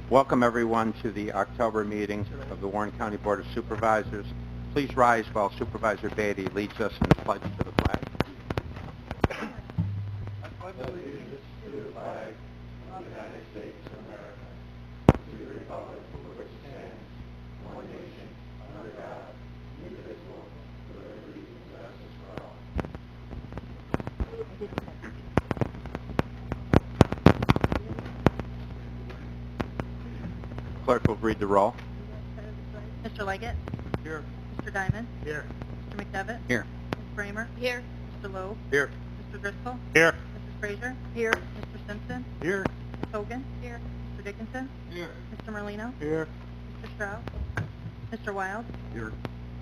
Welcome everyone to the October meeting of the Warren County Board of Supervisors. Please rise while Supervisor Beatty leads us in the pledge to the flag. I pledge allegiance to the flag of the United States of America, to the republic for which it stands, one nation, under God, indivisible, with liberty and justice for all. Clerk will read the roll. Mr. Leggett? Here. Mr. Diamond? Here. Mr. McDevitt? Here. Ms. Bramer? Here. Mr. Loeb? Here. Mr. Driscoll? Here. Mrs. Frazier? Here. Mr. Simpson? Here. Ms. Hogan? Here. Mr. Dickinson? Here. Mr. Merlino? Here. Mr. Strauss? Mr. Wild? Here.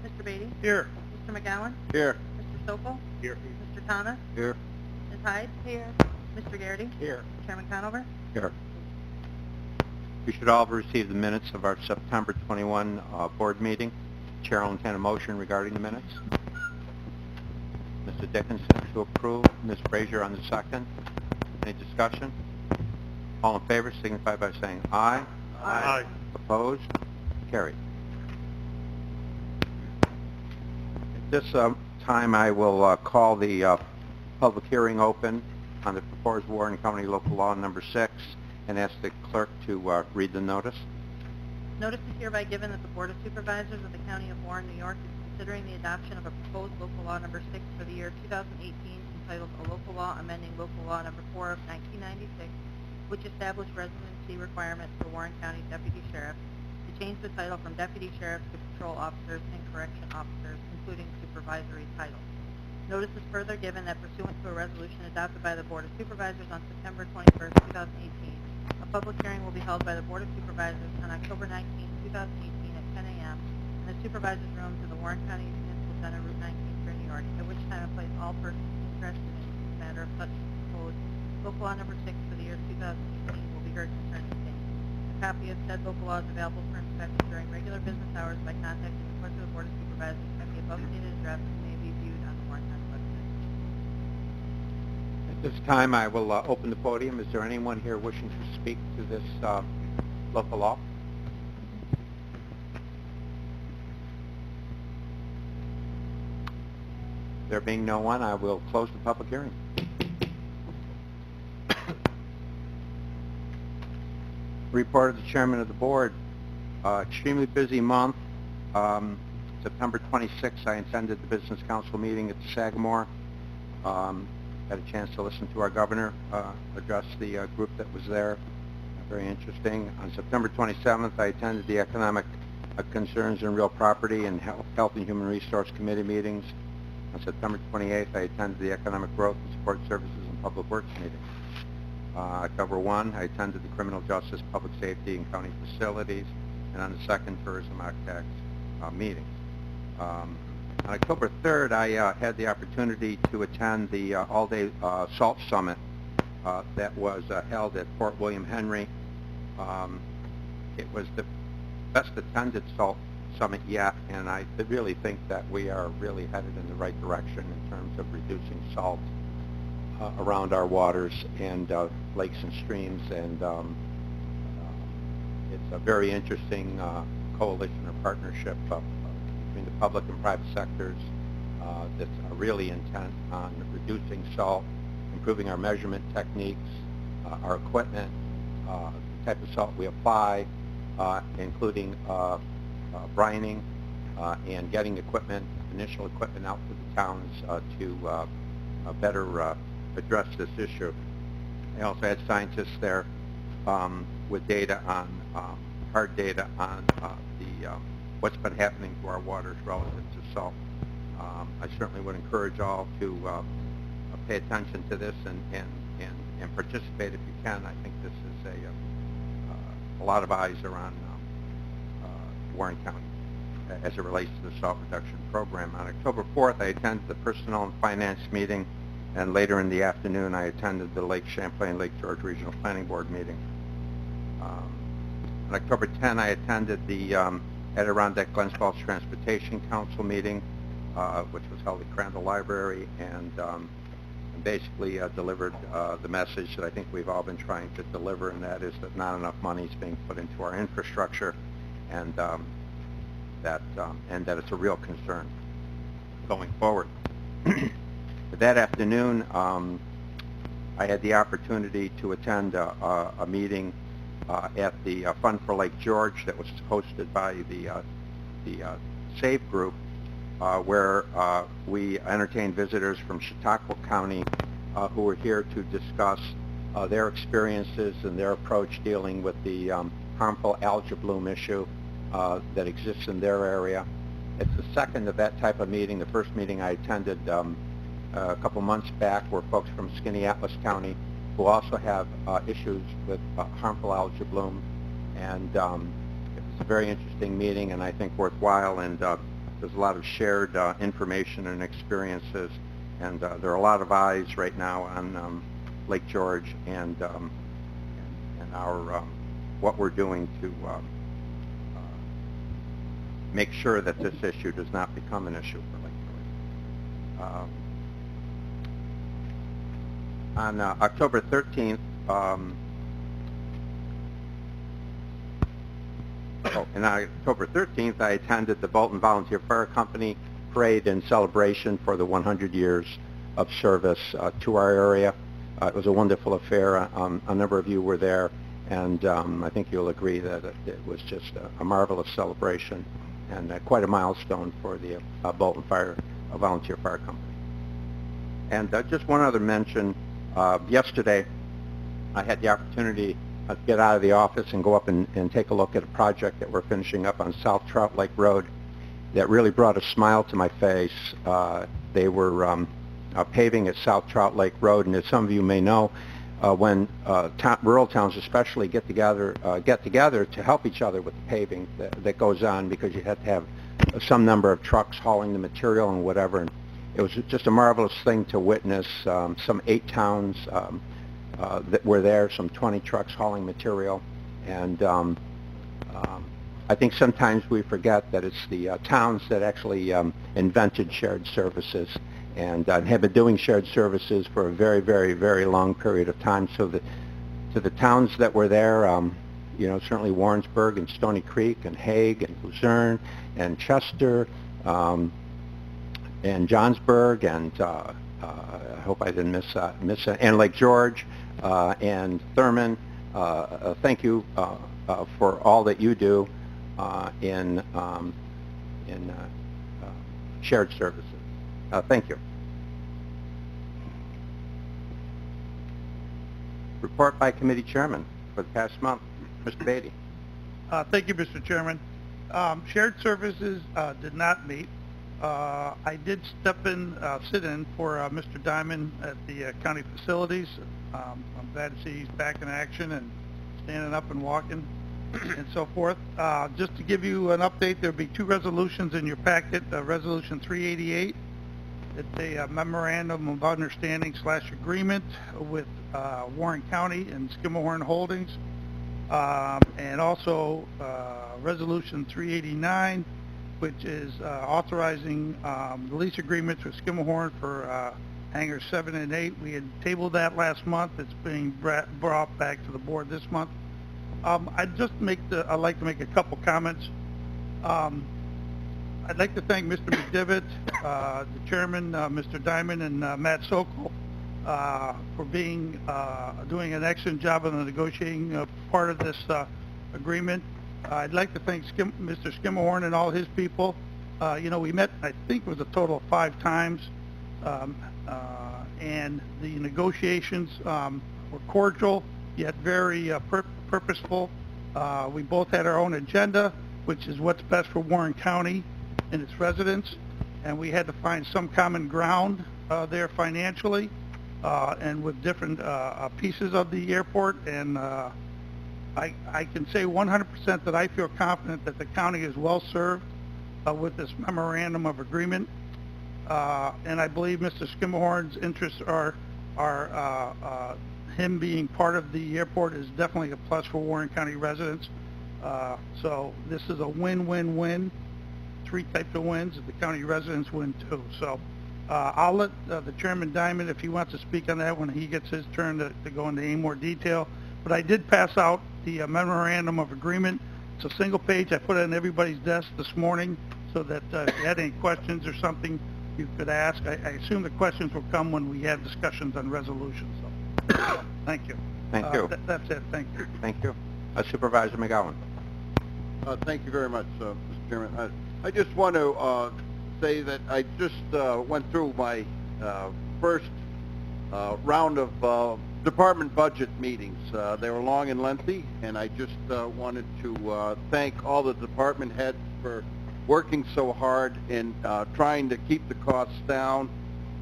Mr. Beatty? Here. Mr. McGowan? Here. Mr. Sokol? Here. Mr. Thomas? Here. Ms. Hyde? Here. Mr. Garrity? Here. Chairman Conover? Here. We should all have received the minutes of our September 21 board meeting. Chair will entertain a motion regarding the minutes. Mr. Dickinson to approve. Ms. Frazier on the second. Any discussion? All in favor signify by saying aye. Aye. Opposed? Carried. At this time, I will call the public hearing open on the proposed Warren County Local Law Number 6 and ask the clerk to read the notice. Notice is hereby given that the Board of Supervisors of the County of Warren, New York is considering the adoption of a proposed Local Law Number 6 for the year 2018 entitled A Local Law Amending Local Law Number 4 of 1996, which established residency requirements for Warren County Deputy Sheriffs to change the title from Deputy Sheriffs to Patrol Officers and Correction Officers, including supervisory titles. Notice is further given that pursuant to a resolution adopted by the Board of Supervisors on September 21st, 2018, a public hearing will be held by the Board of Supervisors on October 19, 2018 at 10 a.m. in the Supervisors' Rooms of the Warren County Municipal Center, Route 19, here in New York, at which time and place all persons interested in this matter of such proposed Local Law Number 6 for the year 2018 will be heard concerning the same. A copy of said local law is available for inspection during regular business hours by contacting the clerk of the Board of Supervisors at the above stated address and may be viewed on the Warren County website. At this time, I will open the podium. Is there anyone here wishing to speak to this local law? There being no one, I will close the public hearing. Report of the Chairman of the Board. Extremely busy month. September 26th, I attended the Business Council meeting at the Sagamore. Had a chance to listen to our governor address the group that was there. Very interesting. On September 27th, I attended the Economic Concerns and Real Property and Health and Human Resource Committee meetings. On September 28th, I attended the Economic Growth and Support Services and Public Works meeting. October 1, I attended the Criminal Justice, Public Safety, and County Facilities, and on the second Tourism Architects meetings. On October 3rd, I had the opportunity to attend the all-day SALT Summit that was held at Fort William Henry. It was the best attended SALT Summit yet, and I really think that we are really headed in the right direction in terms of reducing salt around our waters and lakes and streams, and it's a very interesting coalition or partnership between the public and private sectors that's really intent on reducing salt, improving our measurement techniques, our equipment, the type of salt we apply, including brining and getting initial equipment out to the towns to better address this issue. I also had scientists there with data on, hard data on what's been happening to our waters relative to salt. I certainly would encourage all to pay attention to this and participate if you can. I think this is a lot of eyes around Warren County as it relates to the salt reduction program. On October 4th, I attended the Personnel and Finance meeting, and later in the afternoon, I attended the Lake Champlain, Lake George Regional Planning Board meeting. On October 10, I attended the Adirondack Glens Falls Transportation Council meeting, which was held at Crandall Library, and basically delivered the message that I think we've all been trying to deliver, and that is that not enough money is being put into our infrastructure, and that it's a real concern going forward. That afternoon, I had the opportunity to attend a meeting at the Fund for Lake George that was hosted by the SAVE group, where we entertained visitors from Chautauqua County who were here to discuss their experiences and their approach dealing with the harmful algae bloom issue that exists in their area. It's the second of that type of meeting. The first meeting I attended a couple months back were folks from Skaneateles County who also have issues with harmful algae bloom, and it was a very interesting meeting and I think worthwhile, and there's a lot of shared information and experiences, and there are a lot of eyes right now on Lake George and our what we're doing to make sure that this issue does not become an issue for Lake George. On October 13th, on October 13th, I attended the Bolton Volunteer Fire Company parade and celebration for the 100 years of service to our area. It was a wonderful affair. A number of you were there, and I think you'll agree that it was just a marvelous celebration and quite a milestone for the Bolton Volunteer Fire Company. And just one other mention. Yesterday, I had the opportunity to get out of the office and go up and take a look at a project that we're finishing up on South Trout Lake Road that really brought a smile to my face. They were paving at South Trout Lake Road, and as some of you may know, when rural towns especially get together to help each other with the paving that goes on, because you have to have some number of trucks hauling the material and whatever. And it was just a marvelous thing to witness. Some 8 towns that were there, some 20 trucks hauling material, and I think sometimes we forget that it's the towns that actually invented shared services and have been doing shared services for a very, very, very long period of time. So to the towns that were there, you know, certainly Warrensburg and Stony Creek and Hague and Luzerne and Chester, and Johnsburg, and I hope I didn't miss and Lake George, and Thurman. Thank you for all that you do in shared services. Thank you. Report by committee chairman for the past month. Mr. Beatty. Thank you, Mr. Chairman. Shared services did not meet. I did sit in for Mr. Diamond at the county facilities. I'm glad to see he's back in action and standing up and walking and so forth. Just to give you an update, there'll be 2 resolutions in your packet. Resolution 388, it's a memorandum of understanding / agreement with Warren County and Skimmerhorn Holdings, and also Resolution 389, which is authorizing the lease agreements with Skimmerhorn for hangars 7 and 8. We had tabled that last month. It's being brought back to the board this month. I'd like to make a couple comments. I'd like to thank Mr. McDivitt, the chairman, Mr. Diamond, and Matt Sokol for doing an excellent job on the negotiating part of this agreement. I'd like to thank Mr. Skimmerhorn and all his people. You know, we met, I think it was a total of 5 times, and the negotiations were cordial, yet very purposeful. We both had our own agenda, which is what's best for Warren County and its residents, and we had to find some common ground there financially and with different pieces of the airport, and I can say 100% that I feel confident that the county is well served with this memorandum of agreement, and I believe Mr. Skimmerhorn's interests are him being part of the airport is definitely a plus for Warren County residents. So this is a win-win-win, 3 types of wins. The county residents win too. So I'll let the Chairman Diamond, if he wants to speak on that when he gets his turn to go into any more detail. But I did pass out the Memorandum of Agreement. It's a single page. I put it on everybody's desk this morning so that if you had any questions or something, you could ask. I assume the questions will come when we have discussions on resolutions. So, thank you. Thank you. That's it. Thank you. Thank you. Supervisor McGowan. Thank you very much, Mr. Chairman. I just want to say that I just went through my first round of department budget meetings. They were long and lengthy, and I just wanted to thank all the department heads for working so hard in trying to keep the costs down.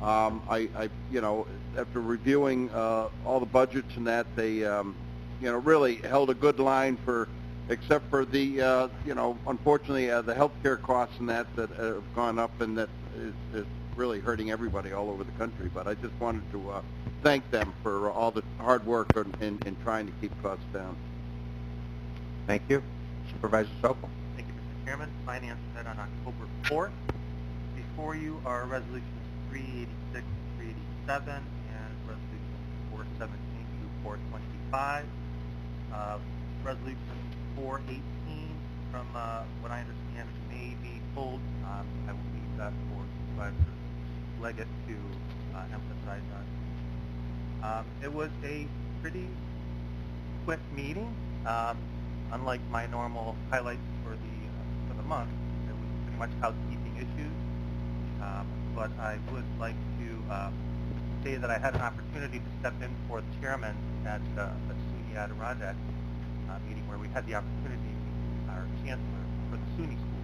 You know, after reviewing all the budgets and that, they, you know, really held a good line for, except for the, you know, unfortunately, the healthcare costs and that have gone up, and that is really hurting everybody all over the country. But I just wanted to thank them for all the hard work in trying to keep costs down. Thank you. Supervisor Sokol. Thank you, Mr. Chairman. Finance met on October 4th. Before you are resolutions 386 and 387 and resolutions 417 to 425. Resolution 418, from what I understand, may be pulled. I will leave that for Supervisor Leggett to emphasize on. It was a pretty quick meeting. Unlike my normal highlights for the month, it was pretty much housekeeping issues. But I would like to say that I had an opportunity to step in for the chairman at a SUNY Adirondack meeting where we had the opportunity to meet our chancellor for the SUNY school.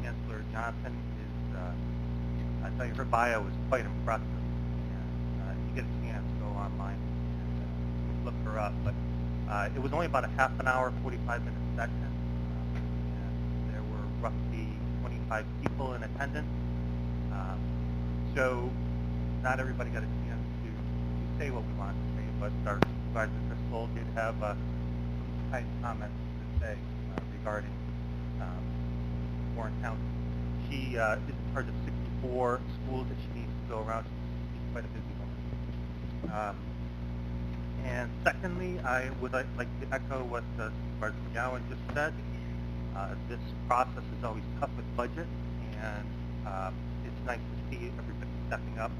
Chancellor Johnson is, I tell you, her bio is quite impressive. And if you get a chance, go online and look her up. But it was only about a half an hour, 45-minute session. And there were roughly 25 people in attendance. So not everybody got a chance to say what we wanted to say, but our Supervisor Driscoll did have some kind comments to say regarding Warren County. She is in charge of 64 schools that she needs to go around. She's quite a busy woman. And secondly, I would like to echo what Supervisor McGowan just said. This process is always tough with budget, and it's nice to see everybody stepping up.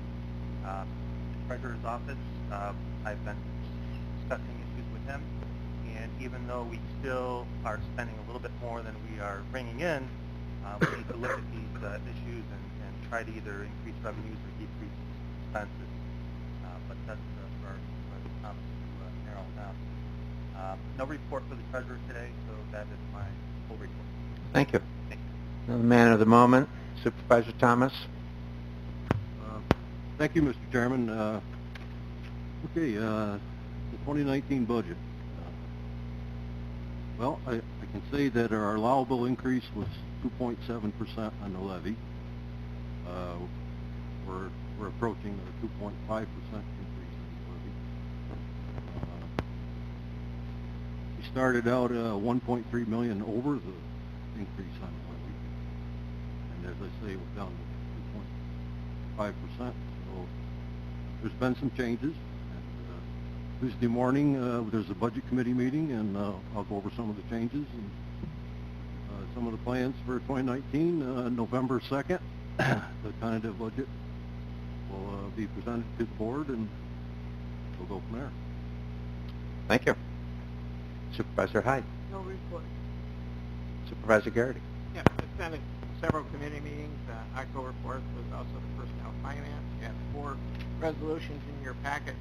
The Treasurer's Office, I've been discussing issues with him, and even though we still are spending a little bit more than we are bringing in, we need to look at these issues and try to either increase revenues or decrease expenses. But that's for our comments to narrow down. No report for the Treasurer today, so that is my full report. Thank you. Thank you. The man of the moment, Supervisor Thomas. Thank you, Mr. Chairman. Okay, the 2019 budget. Well, I can say that our allowable increase was 2.7% on the levy. We're approaching a 2.5% increase on the levy. We started out 1.3 million over the increase on the levy, and as I say, we're down to 2.5%. So there's been some changes. And Tuesday morning, there's a budget committee meeting, and I'll go over some of the changes and some of the plans for 2019. November 2nd, the tentative budget will be presented to the board, and we'll go from there. Thank you. Supervisor Hyde. No report. Supervisor Garrity. Yeah, attended several committee meetings. October 4th was also the Personnel Finance. You have 4 resolutions in your packet.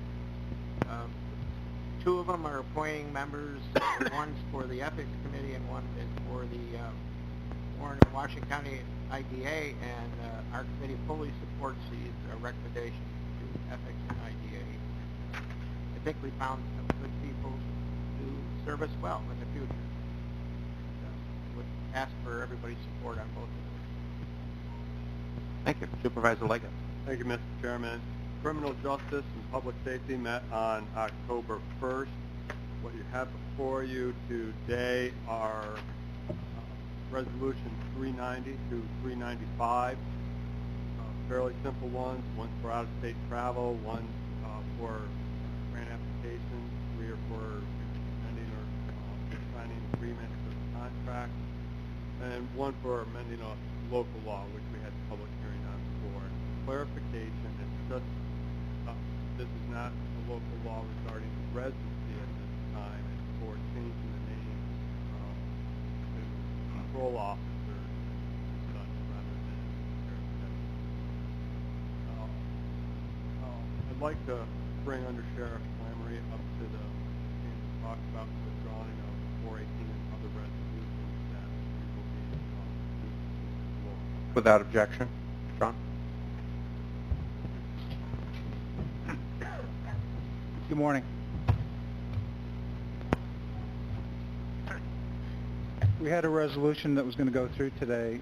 2 of them are appointing members. One's for the Ethics Committee and one is for the Warren and Washington County IDA, and our committee fully supports these recommendations to Ethics and IDA. I think we found some good people to serve us well in the future. Would ask for everybody's support on both of those. Thank you. Supervisor Leggett. Thank you, Mr. Chairman. Criminal Justice and Public Safety met on October 1st. What you have before you today are resolutions 390 to 395. fairly simple ones. One's for out-of-state travel, one for grant applications, 3 are for amending or signing agreements or contracts, and 1 for amending a local law, which we had public hearing on before. Clarification, it's just, this is not a local law regarding residency at this time. It's for changing the name to control officers and such rather than sheriff's deputy. I'd like to bring Under Sheriff Flammery up to the and talk about the withdrawing of 418 and other resolutions that we will be using the floor. Without objection. Sean? Good morning. We had a resolution that was going to go through today.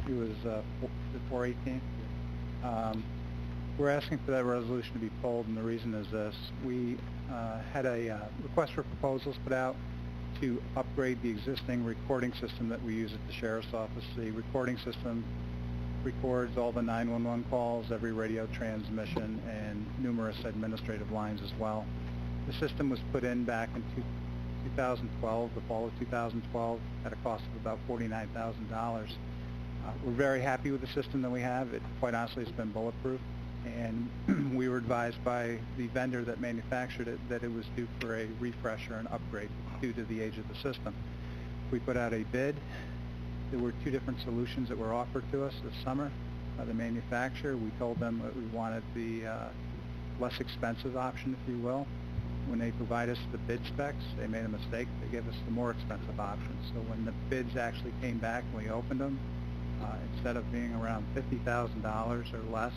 It was the 418. We're asking for that resolution to be pulled, and the reason is this. We had a request for proposals put out to upgrade the existing recording system that we use at the Sheriff's Office. The recording system records all the 911 calls, every radio transmission, and numerous administrative lines as well. The system was put in back in 2012, the fall of 2012, at a cost of about $49,000. We're very happy with the system that we have. It, quite honestly, has been bulletproof, and we were advised by the vendor that manufactured it that it was due for a refresh or an upgrade due to the age of the system. We put out a bid. There were 2 different solutions that were offered to us this summer by the manufacturer. We told them that we wanted the less expensive option, if you will. When they provided us the bid specs, they made a mistake. They gave us the more expensive option. So when the bids actually came back and we opened them, instead of being around $50,000 or less,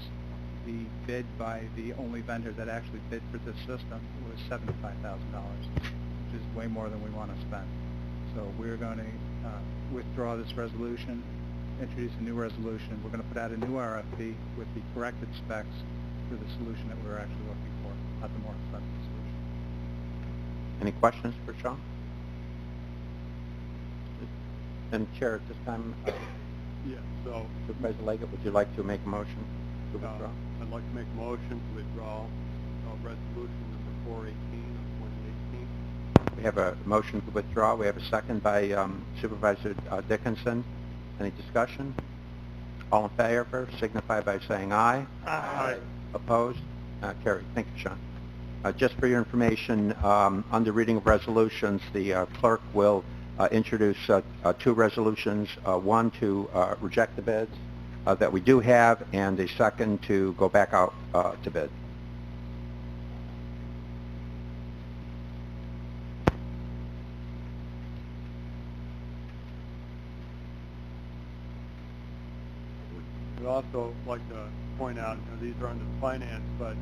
the bid by the only vendor that actually bid for this system was $75,000, which is way more than we want to spend. So we're going to withdraw this resolution, introduce a new resolution. We're going to put out a new RFP with the corrected specs for the solution that we're actually looking for, not the more expensive solution. Any questions for Sean? And Chair, at this time, Yeah, so Supervisor Leggett, would you like to make a motion to withdraw? I'd like to make a motion to withdraw resolution number 418 of 2018. We have a motion to withdraw. We have a second by Supervisor Dickinson. Any discussion? All in favor signify by saying aye. Aye. Opposed? Carried. Thank you, Sean. Just for your information, under reading of resolutions, the clerk will introduce 2 resolutions, one to reject the bids that we do have, and a second to go back out to bid. We'd also like to point out, these are under the finance, but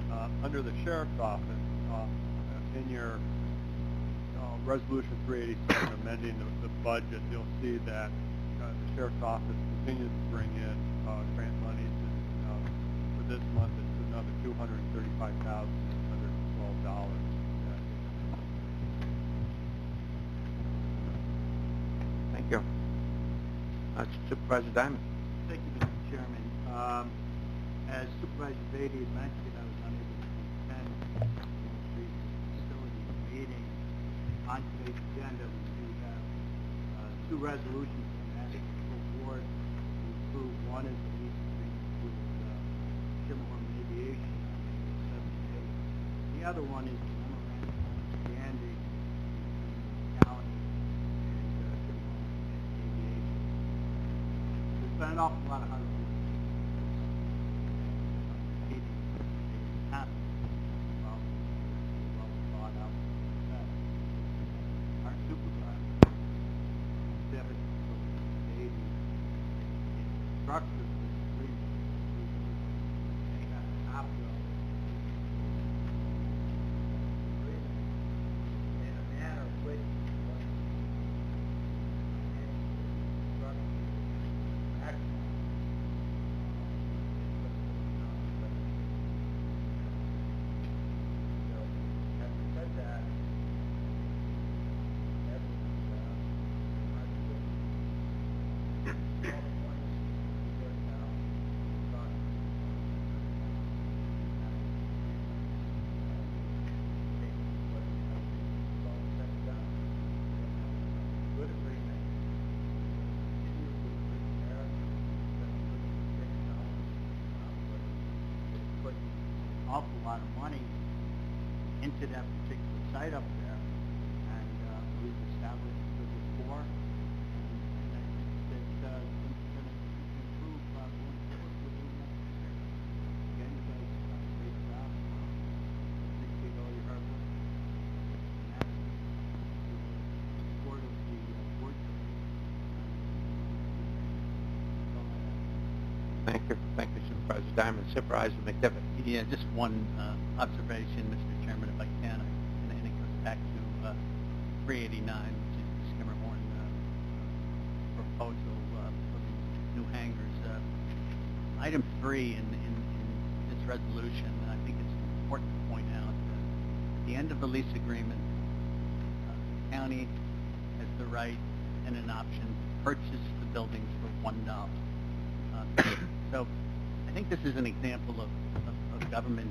under the Sheriff's Office, in your Resolution 387 amending the budget, you'll see that the Sheriff's Office continues to bring in grant monies. And, for this month, it's another $235,612. Thank you. Supervisor Diamond. Thank you, Mr. Chairman. As Supervisor Beatty had mentioned, I was unable to attend the most recent facilities meeting. On today's agenda, we do have 2 resolutions I'm asking the full board to approve. One is the lease agreement with Chimmelman Aviation on 7A. The other one is the memorandum of understanding between the county and Chimmelman Aviation. There's been an awful lot of hard work. Our supervisor, Devin, instructed us this agreement. They got a copy of it. awful lot of money into that particular site up there, and we've established the rapport, and I think that things are going to improve going forward within the next year. Again, you guys have done a great job. Appreciate all your hard work. And that's the support of the board committee. That's all I have. Thank you, Supervisor Diamond. Supervisor McDevitt. Yeah, just one observation, Mr. Chairman, if I can, and it goes back to 389, which is the Skimmerhorn proposal for the new hangars. Item 3 in this resolution, I think it's important to point out that at the end of the lease agreement, the county has the right and an option to purchase the buildings for $1. So I think this is an example of government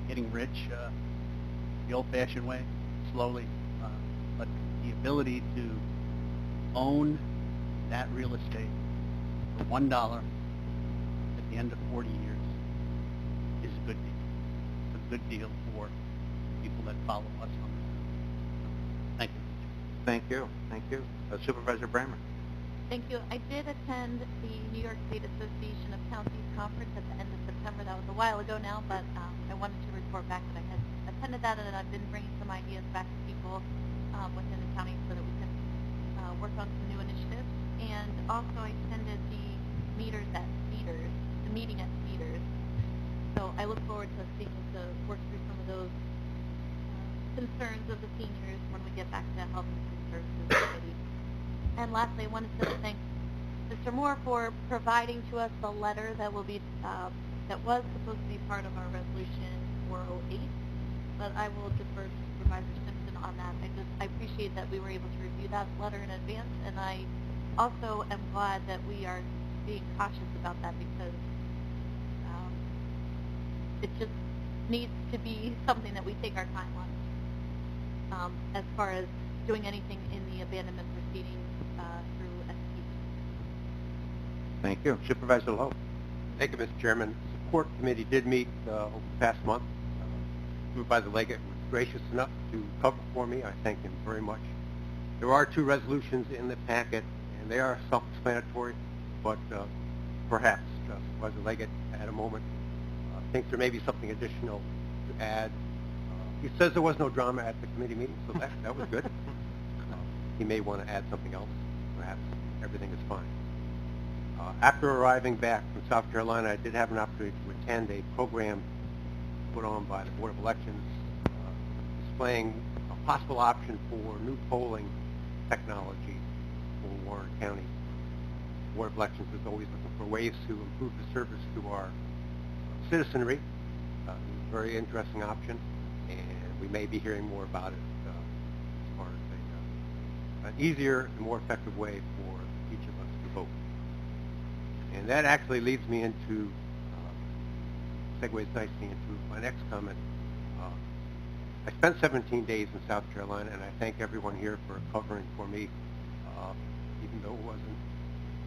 getting rich the old-fashioned way, slowly, but the ability to own that real estate for $1 at the end of 40 years is a good deal. It's a good deal for people that follow us on this. Thank you. Thank you. Thank you. Supervisor Bramer. Thank you. I did attend the New York State Association of Counties Conference at the end of September. That was a while ago now, but I wanted to report back that I had attended that, and I've been bringing some ideas back to people within the county so that we can work on some new initiatives. And also I attended the meeting at Cedars. So I look forward to seeing to work through some of those concerns of the seniors when we get back to Health and Human Services Committee. And lastly, I wanted to thank Mr. Moore for providing to us the letter that will be that was supposed to be part of our resolution 408. But I will defer to Supervisor Simpson on that. I appreciate that we were able to review that letter in advance, and I also am glad that we are being cautious about that because it just needs to be something that we take our time on as far as doing anything in the abandonment proceedings through SPP. Thank you. Supervisor Lowe. Thank you, Mr. Chairman. The Support Committee did meet over the past month. Supervisor Leggett was gracious enough to cover for me. I thank him very much. There are 2 resolutions in the packet, and they are self-explanatory, but perhaps Supervisor Leggett at a moment thinks there may be something additional to add. He says there was no drama at the committee meeting, so that was good. He may want to add something else. Perhaps everything is fine. After arriving back from South Carolina, I did have an opportunity to attend a program put on by the Board of Elections displaying a possible option for new polling technology for Warren County. The Board of Elections is always looking for ways to improve the service to our citizenry. It's a very interesting option, and we may be hearing more about it as far as an easier and more effective way for each of us to vote. And that actually leads me into, segues nicely into my next comment. I spent 17 days in South Carolina, and I thank everyone here for covering for me, even though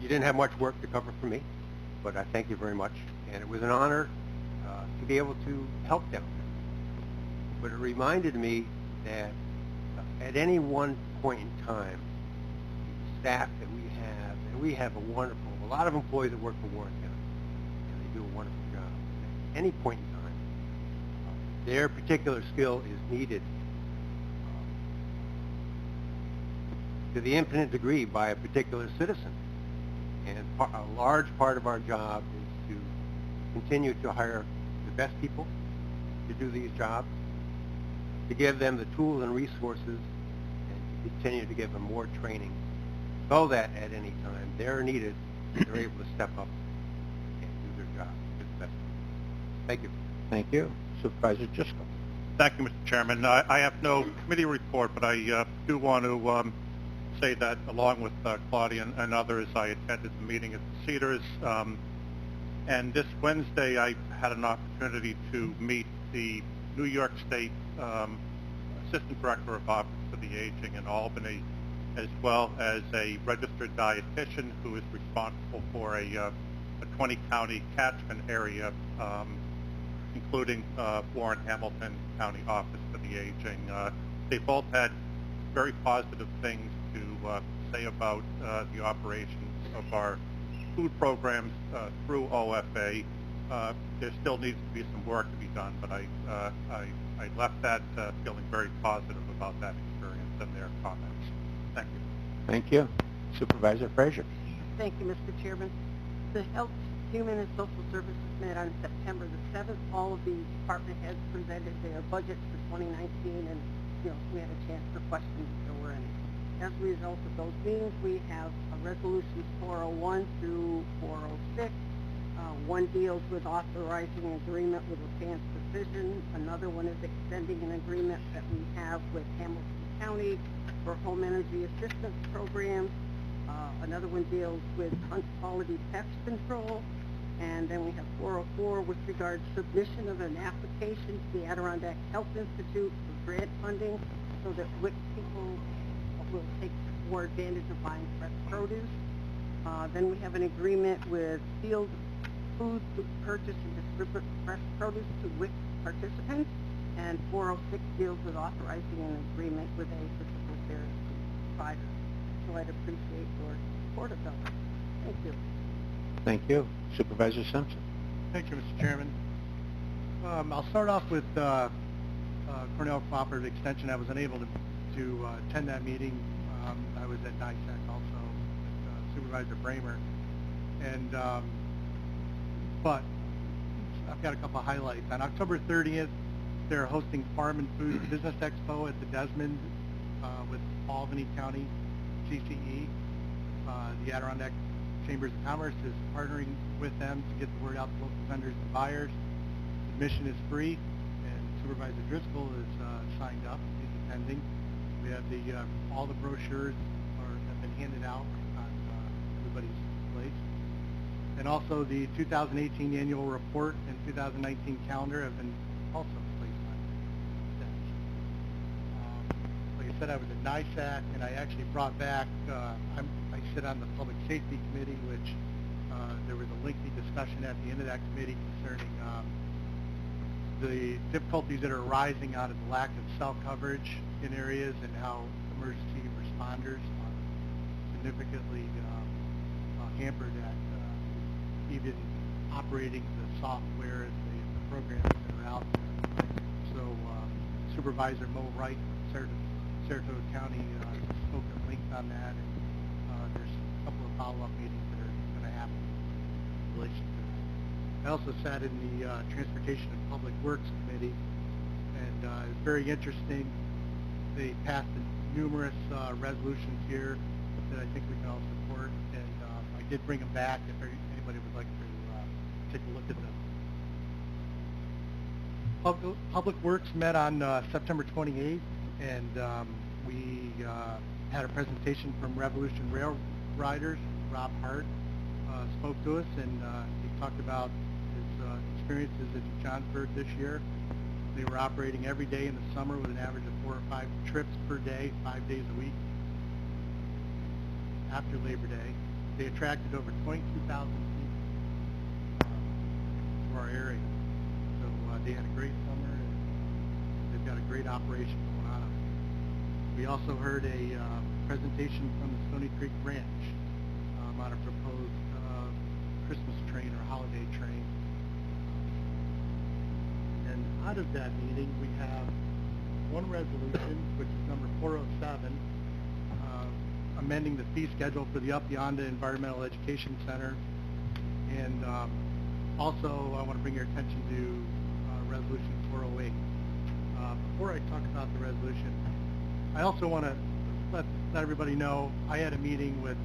you didn't have much work to cover for me, but I thank you very much. And it was an honor to be able to help down there. But it reminded me that at any one point in time, the staff that we have, and we have a lot of employees that work for Warren County, and they do a wonderful job. At any point in time, their particular skill is needed to the infinite degree by a particular citizen. And a large part of our job is to continue to hire the best people to do these jobs, to give them the tools and resources, and to continue to give them more training so that at any time they're needed, they're able to step up and do their job to the best. Thank you. Thank you. Supervisor Jisco. Thank you, Mr. Chairman. I have no committee report, but I do want to say that along with Claudia and others, I attended the meeting at the Cedars. And this Wednesday, I had an opportunity to meet the New York State Assistant Director of Office for the Aging in Albany, as well as a registered dietitian who is responsible for a 20-county catchment area including Warren Hamilton County Office for the Aging. They both had very positive things to say about the operations of our food programs through OFA. There still needs to be some work to be done, but I left that feeling very positive about that experience and their comments. Thank you. Thank you. Supervisor Frazier. Thank you, Mr. Chairman. The Health, Human, and Social Services met on September the 7th. All of the department heads presented their budgets for 2019, and we had a chance for questions if there were any. As a result of those meetings, we have resolutions 401 through 406. One deals with authorizing an agreement with Advanced Precision. Another one is extending an agreement that we have with Hamilton County for home energy assistance programs. Another one deals with hunt quality pest control. And then we have 404 with regard to submission of an application to the Adirondack Health Institute for grant funding so that WIC people will take more advantage of buying fresh produce. Then we have an agreement with Field Food to purchase and distribute fresh produce to WIC participants. And 406 deals with authorizing an agreement with a physical therapy provider. So I'd appreciate your support of those. Thank you. Thank you. Supervisor Simpson. Thank you, Mr. Chairman. I'll start off with Cornell Cooperative Extension. I was unable to attend that meeting. I was at NISAC also with Supervisor Bramer. And but I've got a couple of highlights. On October 30th, they're hosting Farm and Food Business Expo at the Desmond with Albany County CCE. The Adirondack Chambers of Commerce is partnering with them to get the word out to local vendors and buyers. Admission is free, and Supervisor Driscoll is signed up. He's attending. We have all the brochures have been handed out on everybody's plates. And also the 2018 annual report and 2019 calendar have been also placed on desks. Like I said, I was at NISAC, and I actually brought back, I sit on the Public Safety Committee, which there was a lengthy discussion at the end of that committee concerning the difficulties that are arising out of the lack of cell coverage in areas and how emergency responders are significantly hampered at even operating the software and the programs that are out there. So Supervisor Mo Wright from Saratoga County spoke at length on that, and there's a couple of follow-up meetings that are going to happen in relation to that. I also sat in the Transportation and Public Works Committee, and it was very interesting. They passed numerous resolutions here that I think we can all support, and I did bring them back if anybody would like to take a look at them. Public Works met on September 28th, and we had a presentation from Revolution Rail Riders. Rob Hart spoke to us, and he talked about his experiences in Johnsburg this year. They were operating every day in the summer with an average of 4 or 5 trips per day, 5 days a week. After Labor Day, they attracted over 22,000 people to our area. So they had a great summer, and they've got a great operation going on. We also heard a presentation from the Stony Creek Ranch on a proposed Christmas train or holiday train. And out of that meeting, we have one resolution, which is number 407, amending the fee schedule for the Up Yonda Environmental Education Center. And also, I want to bring your attention to Resolution 408. Before I talk about the resolution, I also want to let everybody know I had a meeting with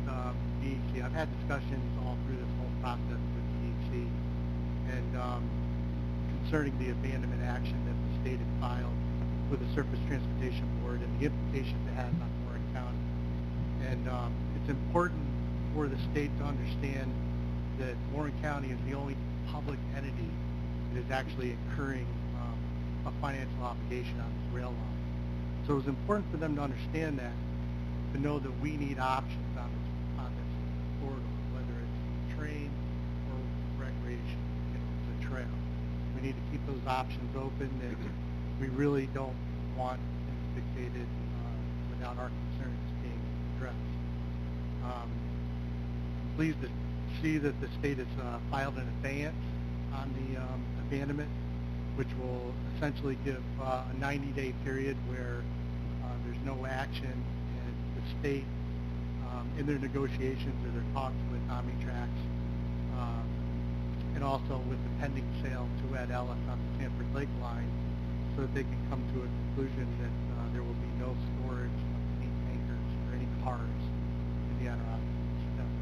DEC. I've had discussions all through this whole process with DEC, and concerning the abandonment action that the state had filed with the Surface Transportation Board and the implications it has on Warren County. And it's important for the state to understand that Warren County is the only public entity that is actually incurring a financial obligation on this rail line. So it's important for them to understand that, to know that we need options on this corridor, whether it's train or recreation, it's a trail. We we need to keep those options open, and we really don't want things dictated without our concerns being addressed. I'm pleased to see that the state has filed an abeyance on the abandonment, which will essentially give a 90-day period where there's no action, and the state, in their negotiations or their talks with Omnitrax, and also with the pending sale to Ed Ellis on the Sanford Lake line, so that they can come to a conclusion that there will be no storage of paint tankers or any cars in the Adirondacks. That's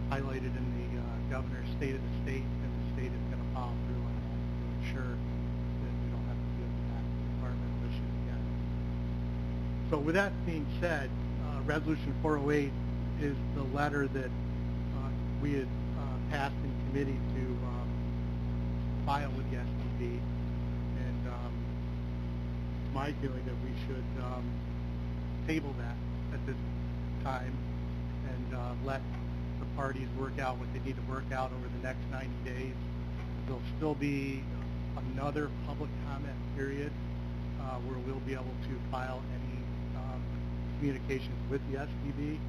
highlighted in the governor's state of the state, and the state is going to follow through on that to ensure that we don't have to deal with that environmental issue again. So with that being said, Resolution 408 is the letter that we had passed in committee to file with the STB, and it's my feeling that we should table that at this time and let the parties work out what they need to work out over the next 90 days. There'll still be another public comment period where we'll be able to file any communications with the STB.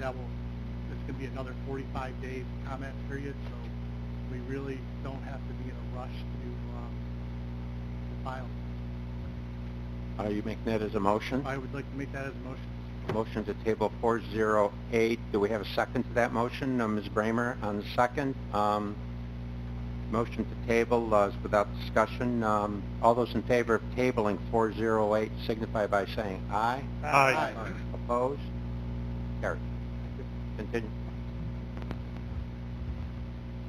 It's going to be another 45 days comment period, so we really don't have to be in a rush to file. Are you making that as a motion? I would like to make that as a motion. Motion to table 408. Do we have a second to that motion? Ms. Bramer on the second. Motion to table is without discussion. All those in favor of tabling 408 signify by saying aye. Aye. Opposed? Carried. Continue.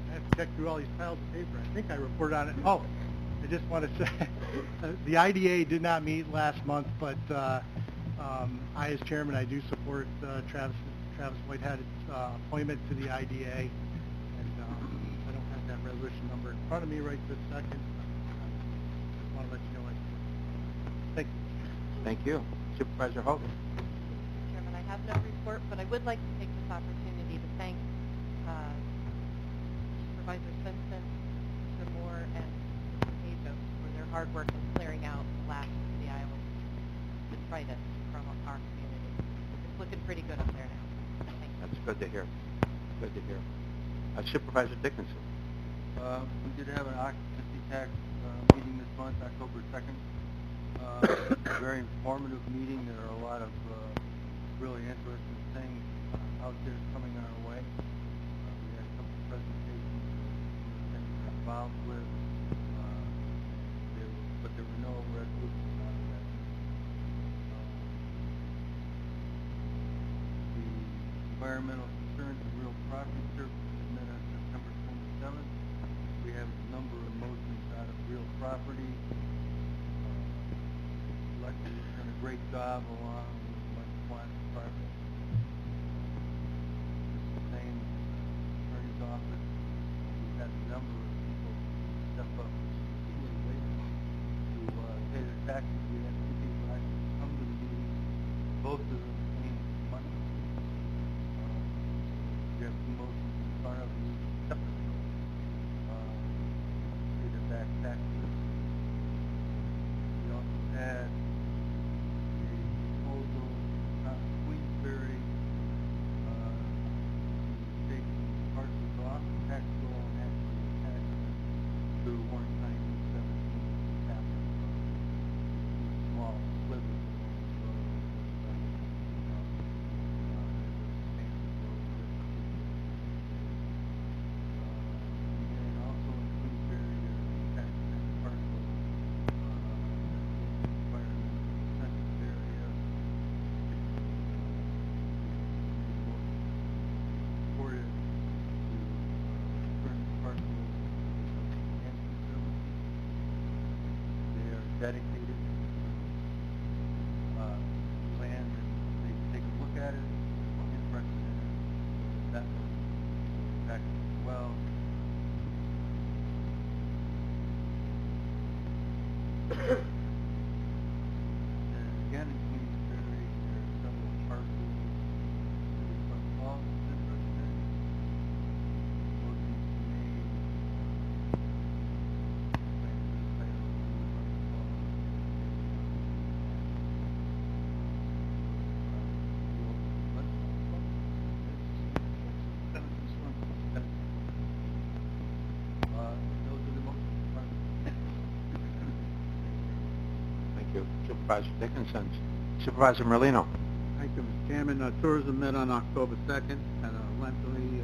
I have to check through all these piles of paper. I think I reported on it. Oh, I just want to say, the IDA did not meet last month, but I, as chairman, I do support Travis Whitehead's appointment to the IDA, and I don't have that resolution number in front of me right this second. I just want to let you know I support it. Thank you. Thank you. Supervisor Hogan. Mr. Chairman, I have no report, but I would like to take this opportunity to thank Supervisor Simpson, Mr. Moore, and Mr. Pagos for their hard work in clearing out the last of the Iowa detritus from our community. It's looking pretty good up there now. Thank you. That's good to hear. Good to hear. Supervisor Dickinson. We did have an occupancy tax meeting this month, October 2nd. A very informative meeting. There are a lot of really interesting things out there coming our way. We had a couple of presentations of things we're involved with, but there were no resolutions out of that. The environmental concerns and real property services met on September 27th. We have a number of motions out of real property. Elected has done a great job along with my compliance department. The same attorney's office. We've had a number of people step up repeatedly to pay their taxes. We had two people actually come to the meeting. Both of them came money. We have two motions in front of you separately. Pay their back taxes. We also had Queensberry taking parcels off the tax roll and actually attaching them to Warren County 17 capital. Small slivers and also in Queensberry they're attaching that parcel environmental sensitive area. Supported to turn the parcel and facility. They are dedicated to land, and they take a look at it, interested in it. That was back as well. And again, in Queensberry, there are several parcels that all interested in. Motions made you, Supervisor Dickinson. Supervisor Merlino. Thank you, Mr. Chairman. Tourism met on October 2nd, had a lengthy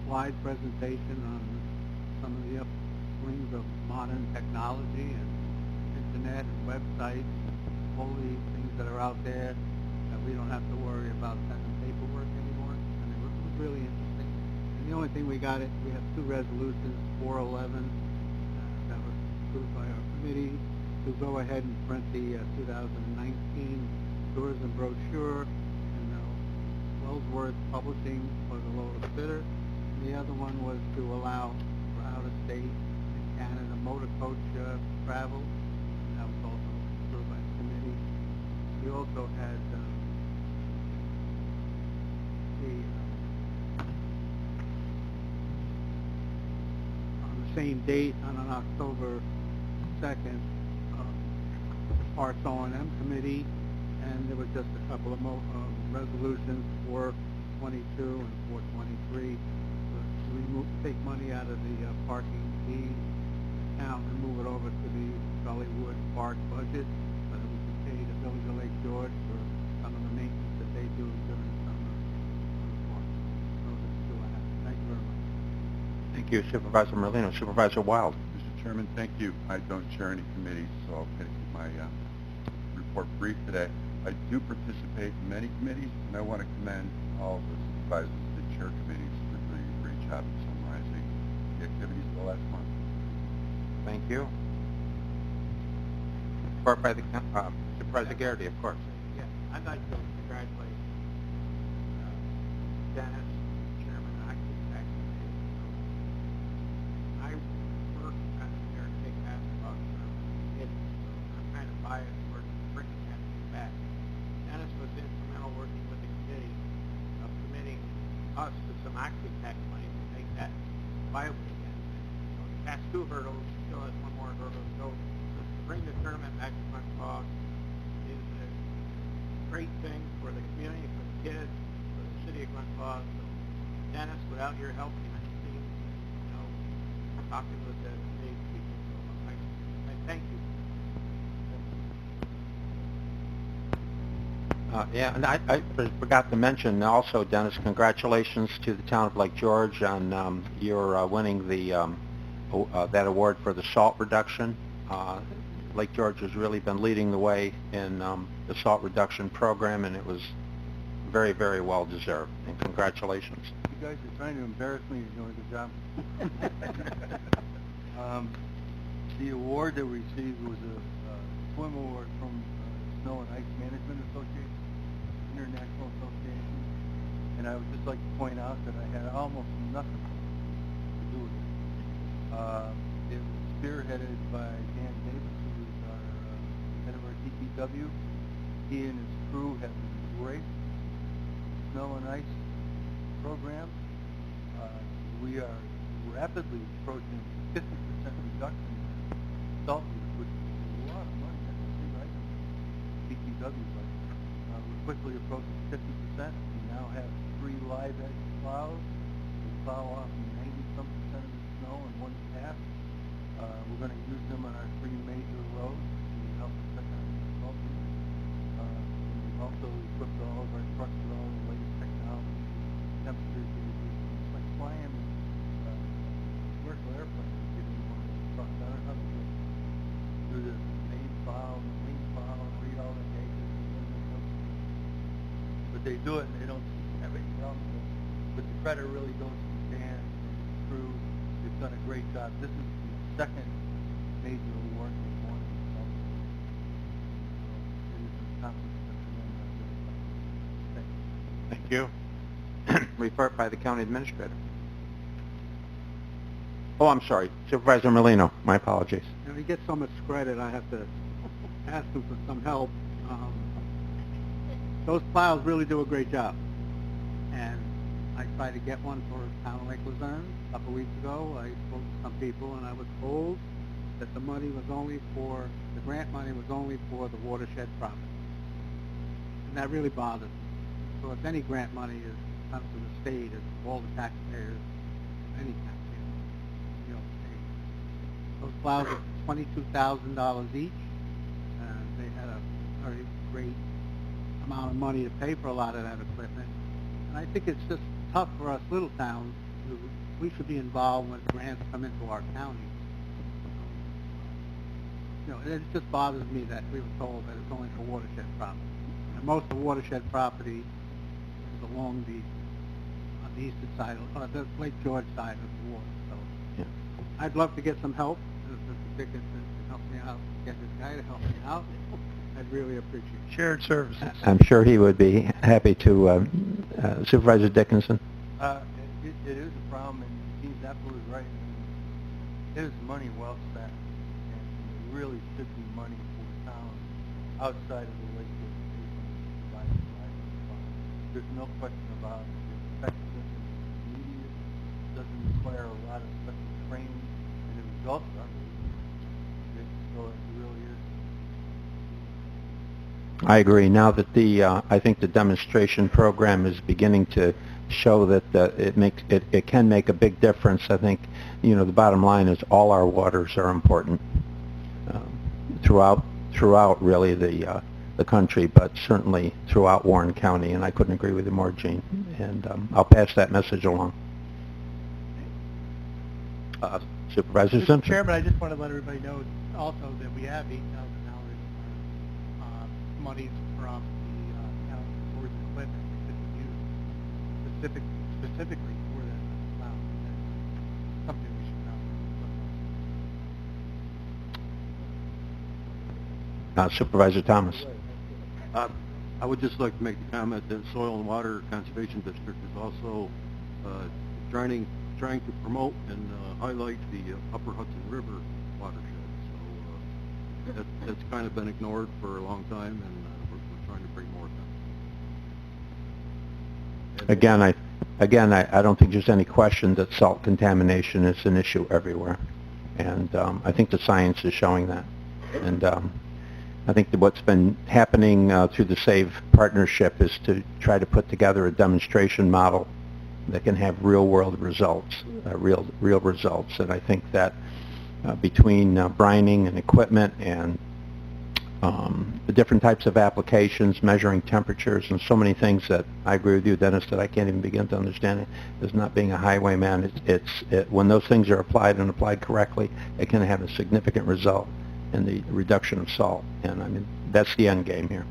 slide presentation on some of the upswings of modern technology and internet and websites, all the things that are out there that we don't have to worry about sending paperwork anymore. And it was really interesting. And the only thing we have two resolutions, 411, that was approved by our committee to go ahead and print the 2019 tourism brochure and Wellsworth Publishing for the lowest bidder. And the other one was to allow for out-of-state and Canada motor coach travel, and that was also approved by the committee. We also had on the same date, on October 2nd, Parks O&M Committee, and there was just a couple of resolutions, 422 and 423, to take money out of the parking fee account and move it over to the Gullywood Park budget so that we can pay the Village of Lake George for some of the maintenance that they do during the summer on the park. Those are the two I have. Thank you very much. Thank you, Supervisor Merlino. Supervisor Wild. Mr. Chairman, thank you. I don't chair any committees, so I'll keep my report brief today. I do participate in many committees, and I want to commend all of the supervisors that chair committees for doing a great job of summarizing the activities of the last month. Thank you. Report by the Supervisor Garrity, of course. Yeah, I'd like to congratulate Dennis, Chairman, Architect. I work on the New York State basketball tournament, so I'm kind of biased towards bringing that back. Dennis was instrumental working with the committee of committing us to some architect money to make that viable again. The past two hurdles, still has one more hurdle to go. So to bring the tournament back to Glen Fog is a great thing for the community, for the kids, for the city of Glen Fog. So Dennis, without your help behind the scenes, talking with the committee people, so I thank you. Yeah, and I forgot to mention also, Dennis, congratulations to the town of Lake George on your winning the that award for the salt reduction. Lake George has really been leading the way in the salt reduction program, and it was very, very well deserved. And congratulations. You guys are trying to embarrass me. You're doing a good job. The award that we received was a swim award from Snow and Ice Management Association, International Association, and I would just like to point out that I had almost nothing to do with it. It was spearheaded by Dan Davis, who is our head of our DPW. He and his crew have embraced the Snow and Ice program. We are rapidly approaching 50% reduction in salt use, which is a lot of money. That's a big item in DPW, but we're quickly approaching 50%. We now have 3 live edge plows. We plow off 90-some% of the snow in one pass. We're going to use them on our 3 major roads to help us cut down the salt use. We've also equipped all of our trucks with all the latest technology, temperatures that we use. It's like flying commercial airplanes. Getting one of those trucks. I don't know how to do the main plow and the wing plow and read all the gauges and then but they do it and they don't have any problem with it. But the credit really goes to Dan and his crew. They've done a great job. This is the second major award they've won in the salt. So it is an accomplishment for them. I really like it. Thank you. Thank you. Report by the County Administrator. Oh, I'm sorry. Supervisor Merlino. My apologies. He gets so much credit, I have to ask him for some help. Those plows really do a great job. And I tried to get one for town of Lake Luzerne a couple of weeks ago. I spoke to some people and I was told that the money was only for, the grant money was only for the watershed property. And that really bothers me. So if any grant money comes to the state, it's all the taxpayers, any taxpayer, pay. Those plows are $22,000 each. great amount of money to pay for a lot of that equipment. And I think it's just tough for us little towns. We should be involved when grants come into our county. You know, it just bothers me that we were told that it's only for watershed property. And most of the watershed property is along on the eastern side, the Lake George side of the water. So Yeah. I'd love to get some help. If Mr. Dickens can help me out, get this guy to help me out, I'd really appreciate it. Shared services. I'm sure he would be happy to. Supervisor Dickinson? It is a problem, and he's absolutely right. It is money well spent, and there really should be money for the town outside of the Lake District. There's no question about it. The effectiveness is immediate, doesn't require a lot of special training, and the results are good. So it really is. I agree. Now that I think the demonstration program is beginning to show that it can make a big difference. I think, you know, the bottom line is all our waters are important throughout really the country, but certainly throughout Warren County. And I couldn't agree with you more, Gene. And I'll pass that message along. Supervisor Mr. Simpson. Chairman, I just want to let everybody know also that we have $8,000 monies from the county towards equipment that could be used specifically for that amount. That's something we should know. Supervisor Thomas. I would just like to make the comment that Soil and Water Conservation District is also trying to promote and highlight the Upper Hudson River watershed. So that's kind of been ignored for a long time, and we're trying to bring more attention. Again, I don't think there's any question that salt contamination is an issue everywhere, and I think the science is showing that. And I think that what's been happening through the SAVE partnership is to try to put together a demonstration model that can have real-world results, real results. And I think that between brining and equipment and the different types of applications, measuring temperatures, and so many things that I agree with you, Dennis, that I can't even begin to understand it. As not being a highwayman, when those things are applied and applied correctly, it can have a significant result in the reduction of salt. And I mean, that's the end game here.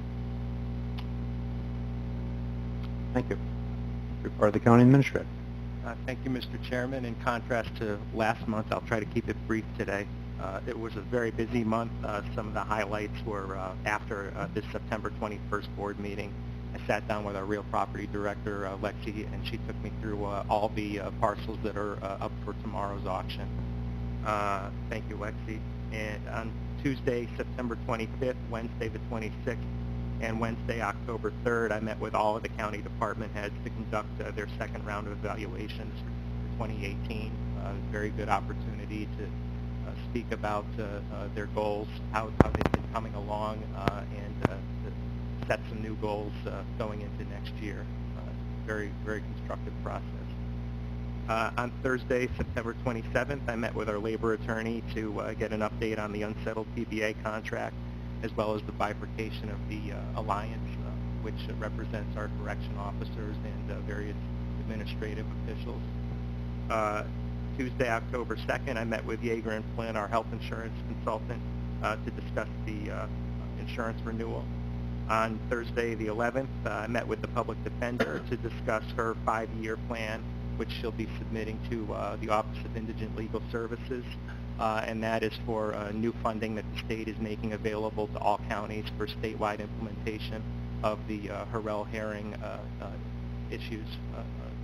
Thank you. Report of the County Administrator. Thank you, Mr. Chairman. In contrast to last month, I'll try to keep it brief today. It was a very busy month. Some of the highlights were after this September 21st board meeting. I sat down with our real property director, Lexi, and she took me through all the parcels that are up for tomorrow's auction. Thank you, Lexi. And on Tuesday, September 25th, Wednesday the 26th, and Wednesday, October 3rd, I met with all of the county department heads to conduct their second round of evaluations for 2018. Very good opportunity to speak about their goals, how they've been coming along, and to set some new goals going into next year. Very, very constructive process. On Thursday, September 27th, I met with our labor attorney to get an update on the unsettled PBA contract, as well as the bifurcation of the alliance, which represents our correction officers and various administrative officials. Tuesday, October 2nd, I met with Yeager and Flynn, our health insurance consultant, to discuss the insurance renewal. On Thursday, the 11th, I met with the public defender to discuss her 5-year plan, which she'll be submitting to the Office of Indigent Legal Services. And that is for new funding that the state is making available to all counties for statewide implementation of the Harrell Herring issues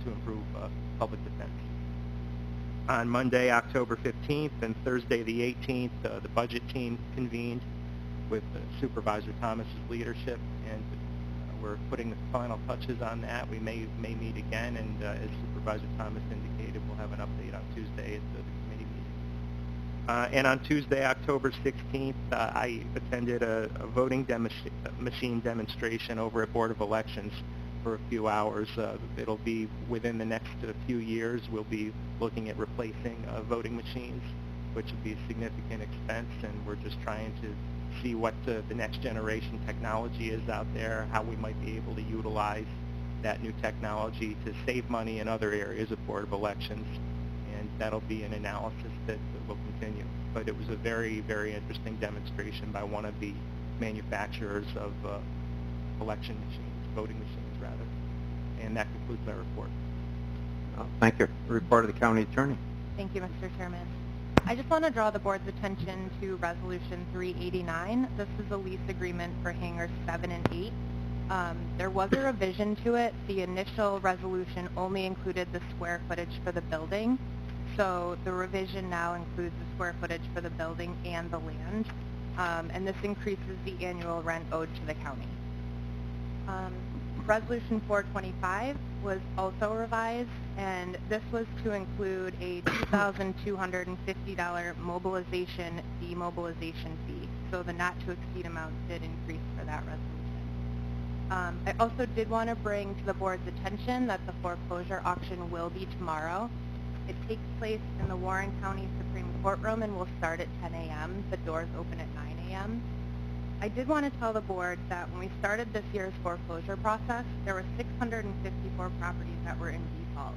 to improve public defense. On Monday, October 15th, and Thursday, the 18th, the budget team convened with Supervisor Thomas's leadership, and we're putting the final touches on that. We may meet again, and as Supervisor Thomas indicated, we'll have an update on Tuesday at the committee meeting. And on Tuesday, October 16th, I attended a voting machine demonstration over at Board of Elections for a few hours. It'll be within the next few years. We'll be looking at replacing voting machines. which would be a significant expense, and we're just trying to see what the next generation technology is out there, how we might be able to utilize that new technology to save money in other areas of Board of Elections, and that'll be an analysis that will continue. But it was a very, very interesting demonstration by one of the manufacturers of election machines, voting machines rather. And that concludes my report. Thank you. Report of the County Attorney. Thank you, Mr. Chairman. I just want to draw the board's attention to Resolution 389. This is a lease agreement for hangars 7 and 8. There was a revision to it. The initial resolution only included the square footage for the building. So the revision now includes the square footage for the building and the land. And this increases the annual rent owed to the county. Resolution 425 was also revised, and this was to include a $2,250 mobilization demobilization fee. So the not to exceed amount did increase for that resolution. I also did want to bring to the board's attention that the foreclosure auction will be tomorrow. It takes place in the Warren County Supreme Court room and will start at 10 a.m. The doors open at 9 a.m. I did want to tell the board that when we started this year's foreclosure process, there were 654 properties that were in default.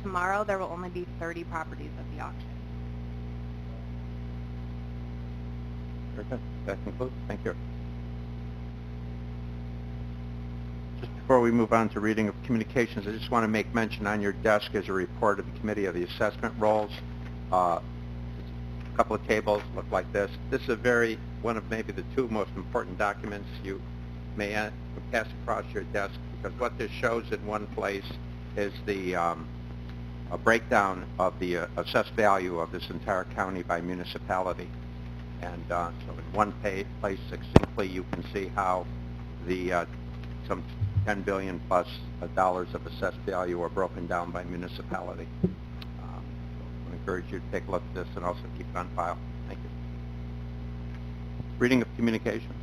Tomorrow, there will only be 30 properties at the auction. Very good. That concludes. Thank you. Just before we move on to reading of communications, I just want to make mention on your desk is a report of the Committee of the Assessment Rolls. A couple of tables look like this. This is one of maybe the two most important documents you may pass across your desk, because what this shows in one place is the a breakdown of the assessed value of this entire county by municipality. And so in one place succinctly you can see how the some $10 billion plus dollars of assessed value are broken down by municipality. I encourage you to take a look at this and also keep it on file. Thank you. Reading of communications.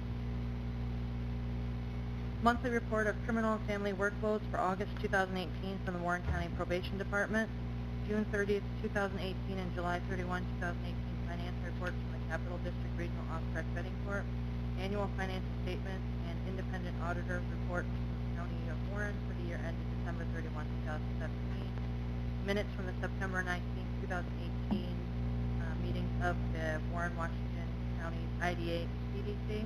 Monthly report of criminal and family workloads for August 2018 from the Warren County Probation Department. June 30th, 2018 and July 31, 2018 finance reports from the Capital District Regional Off-Track Betting Corp. Annual financial statements and independent auditor reports from the County of Warren for the year ended December 31, 2017. Minutes from the September 19, 2018 meetings of the Warren, Washington County IDA and CDC.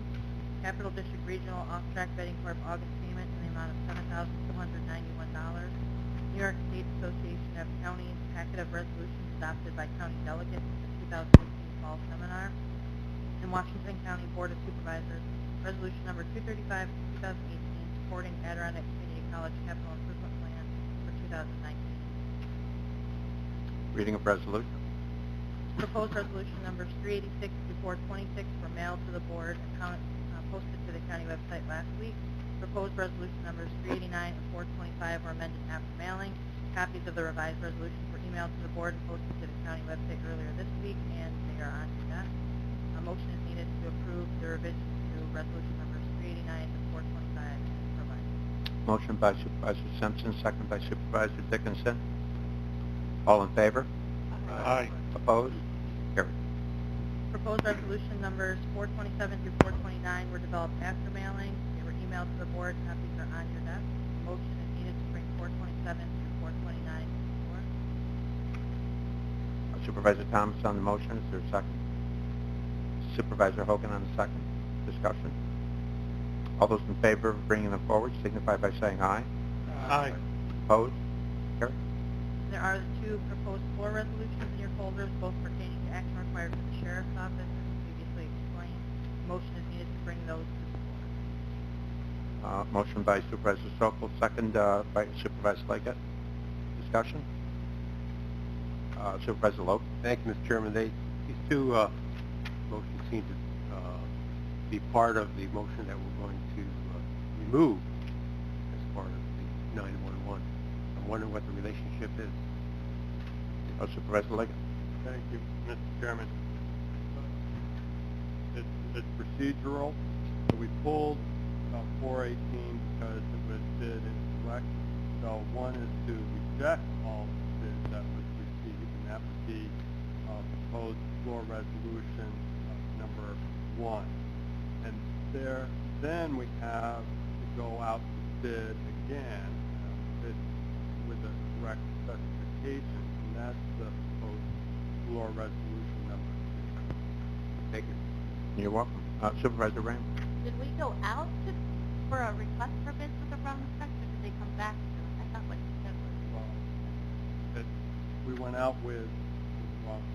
Capital District Regional Off-Track Betting Corp. August payment in the amount of $7,291. New York State Association of Counties packet of resolutions adopted by county delegates at the 2018 Fall Seminar. And Washington County Board of Supervisors, resolution number 235 2018, supporting Adirondack Community College Capital Improvement Plan for 2019. Reading of resolution. Proposed resolution numbers 386 through 426 were mailed to the board and posted to the county website last week. Proposed resolution numbers 389 and 425 were amended after mailing. Copies of the revised resolutions were emailed to the board and posted to the county website earlier this week, and they are on your desk. A motion is needed to approve the revisions to resolution numbers 389 and 425 as provided. Motion by Supervisor Simpson, second by Supervisor Dickinson. All in favor? Aye. Opposed? Carried. Proposed resolution numbers 427 through 429 were developed after mailing. They were emailed to the board. Copies are on your desk. A motion is needed to bring 427 through 429 to the floor. Supervisor Thomas on the motion. Is there a second? Supervisor Hogan on the second. Discussion. All those in favor of bringing them forward signify by saying aye. Aye. Opposed? Carried. There are the two proposed floor resolutions in your folders, both pertaining to action required for the Sheriff's Office, as previously explained. Motion is needed to bring those to the floor. Motion by Supervisor Sokol, second by Supervisor Leggett. Discussion. Supervisor Loeb. Thank you, Mr. Chairman. These two motions seem to be part of the motion that we're going to remove as part of the 911. I'm wondering what the relationship is. Supervisor Leggett. Thank you, Mr. Chairman. It's procedural. So we pulled 418 because it was bid incorrect. So one is to reject all bids that was received, and that would be proposed floor resolution number 1. And then we have to go out to bid again, bid with the correct specifications, and that's the proposed floor resolution number 2. Thank you. You're welcome. Supervisor Raymond. Did we go out for a request for bids with the wrong specs, or did they come back to us? I thought what you said was... Well, we went out with the wrong set.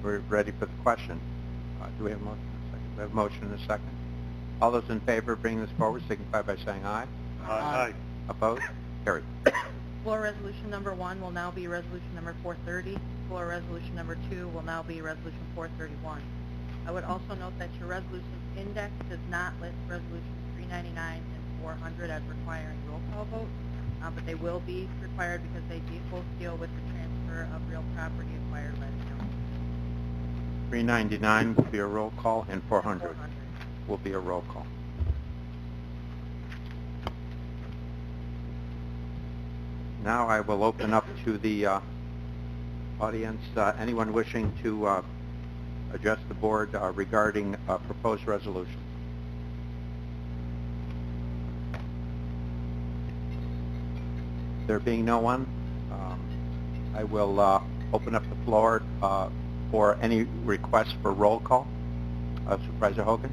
We're ready for the question. Do we have a motion and a second? We have a motion and a second. All those in favor of bringing this forward signify by saying aye. Aye. Opposed? Carried. Floor resolution number 1 will now be resolution number 430. Floor resolution number 2 will now be resolution 431. I would also note that your resolutions index does not list resolutions 399 and 400 as requiring roll call votes, but they will be required because they both deal with the transfer of real property acquired by the county. 399 will be a roll call, and 400 will be a roll call. Now I will open up to the audience, anyone wishing to address the board regarding proposed resolutions. There being no one, I will open up the floor for any requests for roll call. Supervisor Hogan?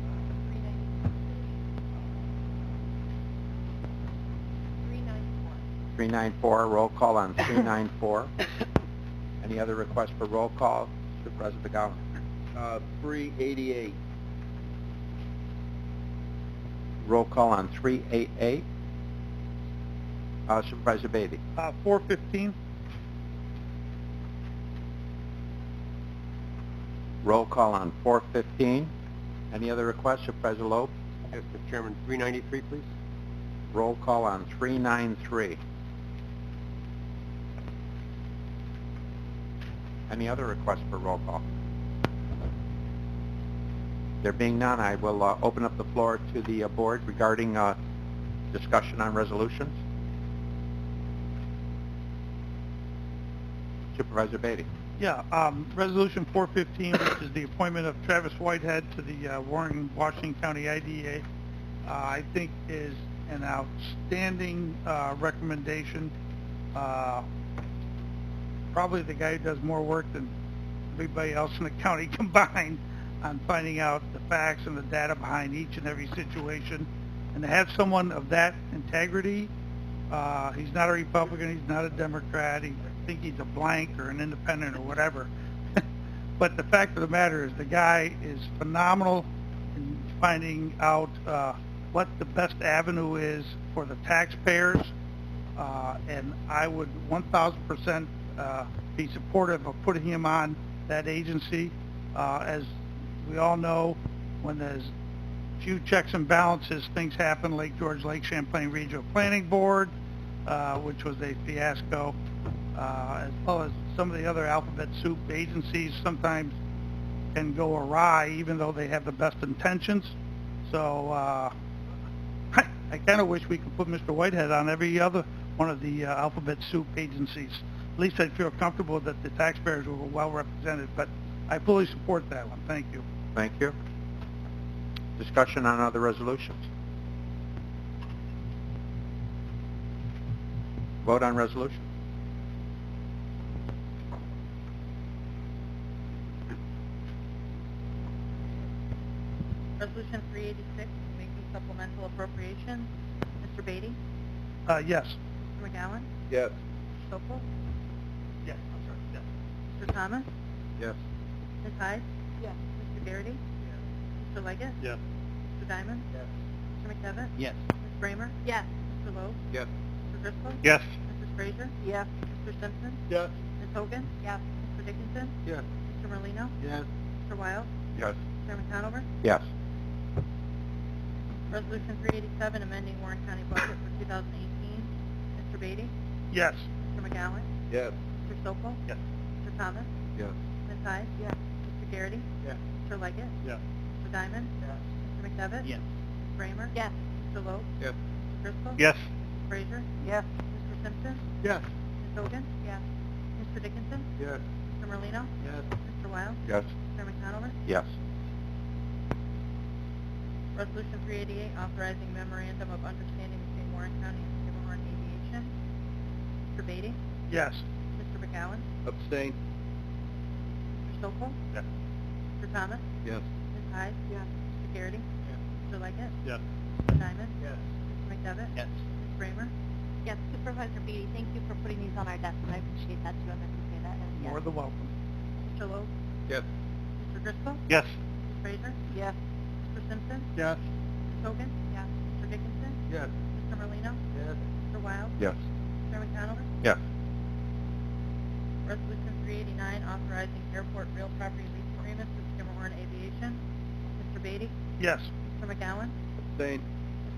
394, roll call on 394. Any other requests for roll call? Supervisor McGowan? 388. Roll call on 388. Supervisor Beatty? 415. Roll call on 415. Any other requests? Supervisor Loeb? Yes, Mr. Chairman, 393, please. Roll call on 393. Any other requests for roll call? There being none, I will open up the floor to the board regarding discussion on resolutions. Supervisor Beatty. Yeah, Resolution 415, which is the appointment of Travis Whitehead to the Warren, Washington County IDA, I think is an outstanding recommendation. Probably the guy who does more work than everybody else in the county combined on finding out the facts and the data behind each and every situation. And to have someone of that integrity, he's not a Republican, he's not a Democrat, I think he's a blank or an independent or whatever. But the fact of the matter is the guy is phenomenal in finding out what the best avenue is for the taxpayers, and I would 1,000% be supportive of putting him on that agency. As we all know, when there's few checks and balances, things happen. Lake George, Lake Champlain Regional Planning Board, which was a fiasco, as well as some of the other alphabet soup agencies sometimes can go awry even though they have the best intentions. So I kind of wish we could put Mr. Whitehead on every other one of the alphabet soup agencies. At least I'd feel comfortable that the taxpayers were well represented, but I fully support that one. Thank you. Thank you. Discussion on other resolutions. Vote on resolution. Resolution 386, making supplemental appropriations. Mr. Beatty? Yes. Mr. McGowan? Yes. Mr. Sokol? Yes, I'm sorry. Yes. Mr. Thomas? Yes. Ms. Hyde? Yes. Mr. Garrity? Mr. Leggett? Yes. Mr. Diamond? Yes. Mr. McDevitt? Yes. Ms. Bramer? Yes. Mr. Lowe? Yes. Mr. Driscoll? Yes. Mrs. Frazier? Yes. Mr. Simpson? Yes. Ms. Hogan? Yes. Mr. Dickinson? Yes. Mr. Merlino? Yes. Mr. Wild? Yes. Chairman Conover? Yes. Resolution 387, amending Warren County budget for 2018. Mr. Beatty? Yes. Mr. McGowan? Yes. Mr. Sokol? Yes. Mr. Thomas? Yes. Ms. Hyde? Yes. Mr. Garrity? Yes. Mr. Leggett? Yes. Mr. Diamond? Yes. Mr. McDevitt? Yes. Ms. Bramer? Yes. Mr. Lowe? Yes. Mr. Driscoll? Yes. Mrs. Frazier? Yes. Mr. Mr. Simpson? Yes. Ms. Hogan? Yes. Mr. Dickinson? Yes. Mr. Merlino? Yes. Mr. Wild? Yes. Chairman Conover? Yes. Resolution 388, authorizing memorandum of understanding between Warren County and Skimmerhorn Aviation. Mr. Beatty? Yes. Mr. McGowan? Abstain? Mr. Sokol? Yes. Mr. Thomas? Yes. Ms. Hyde? Yes. Mr. Garrity? Yes. Mr. Leggett? Yes. Mr. Diamond? Yes. Mr. McDevitt? Yes. Ms. Bramer? Yes, Supervisor Beatty, thank you for putting these on our desk, and I appreciate that too. I meant to say that. And yes. More than welcome. Mr. Logue? Yes. Mr. Driscoll? Yes. Ms. Fraser? Yes. Mr. Simpson? Yes. Ms. Hogan? Yes. Mr. Dickinson? Yes. Mr. Merlino? Yes. Mr. Wild? Yes. Chairman Conover? Yes. Resolution 389, authorizing airport real property lease agreements with Skimmerhorn Aviation. Mr. Beatty? Yes. Mr. McGowan? Abstain?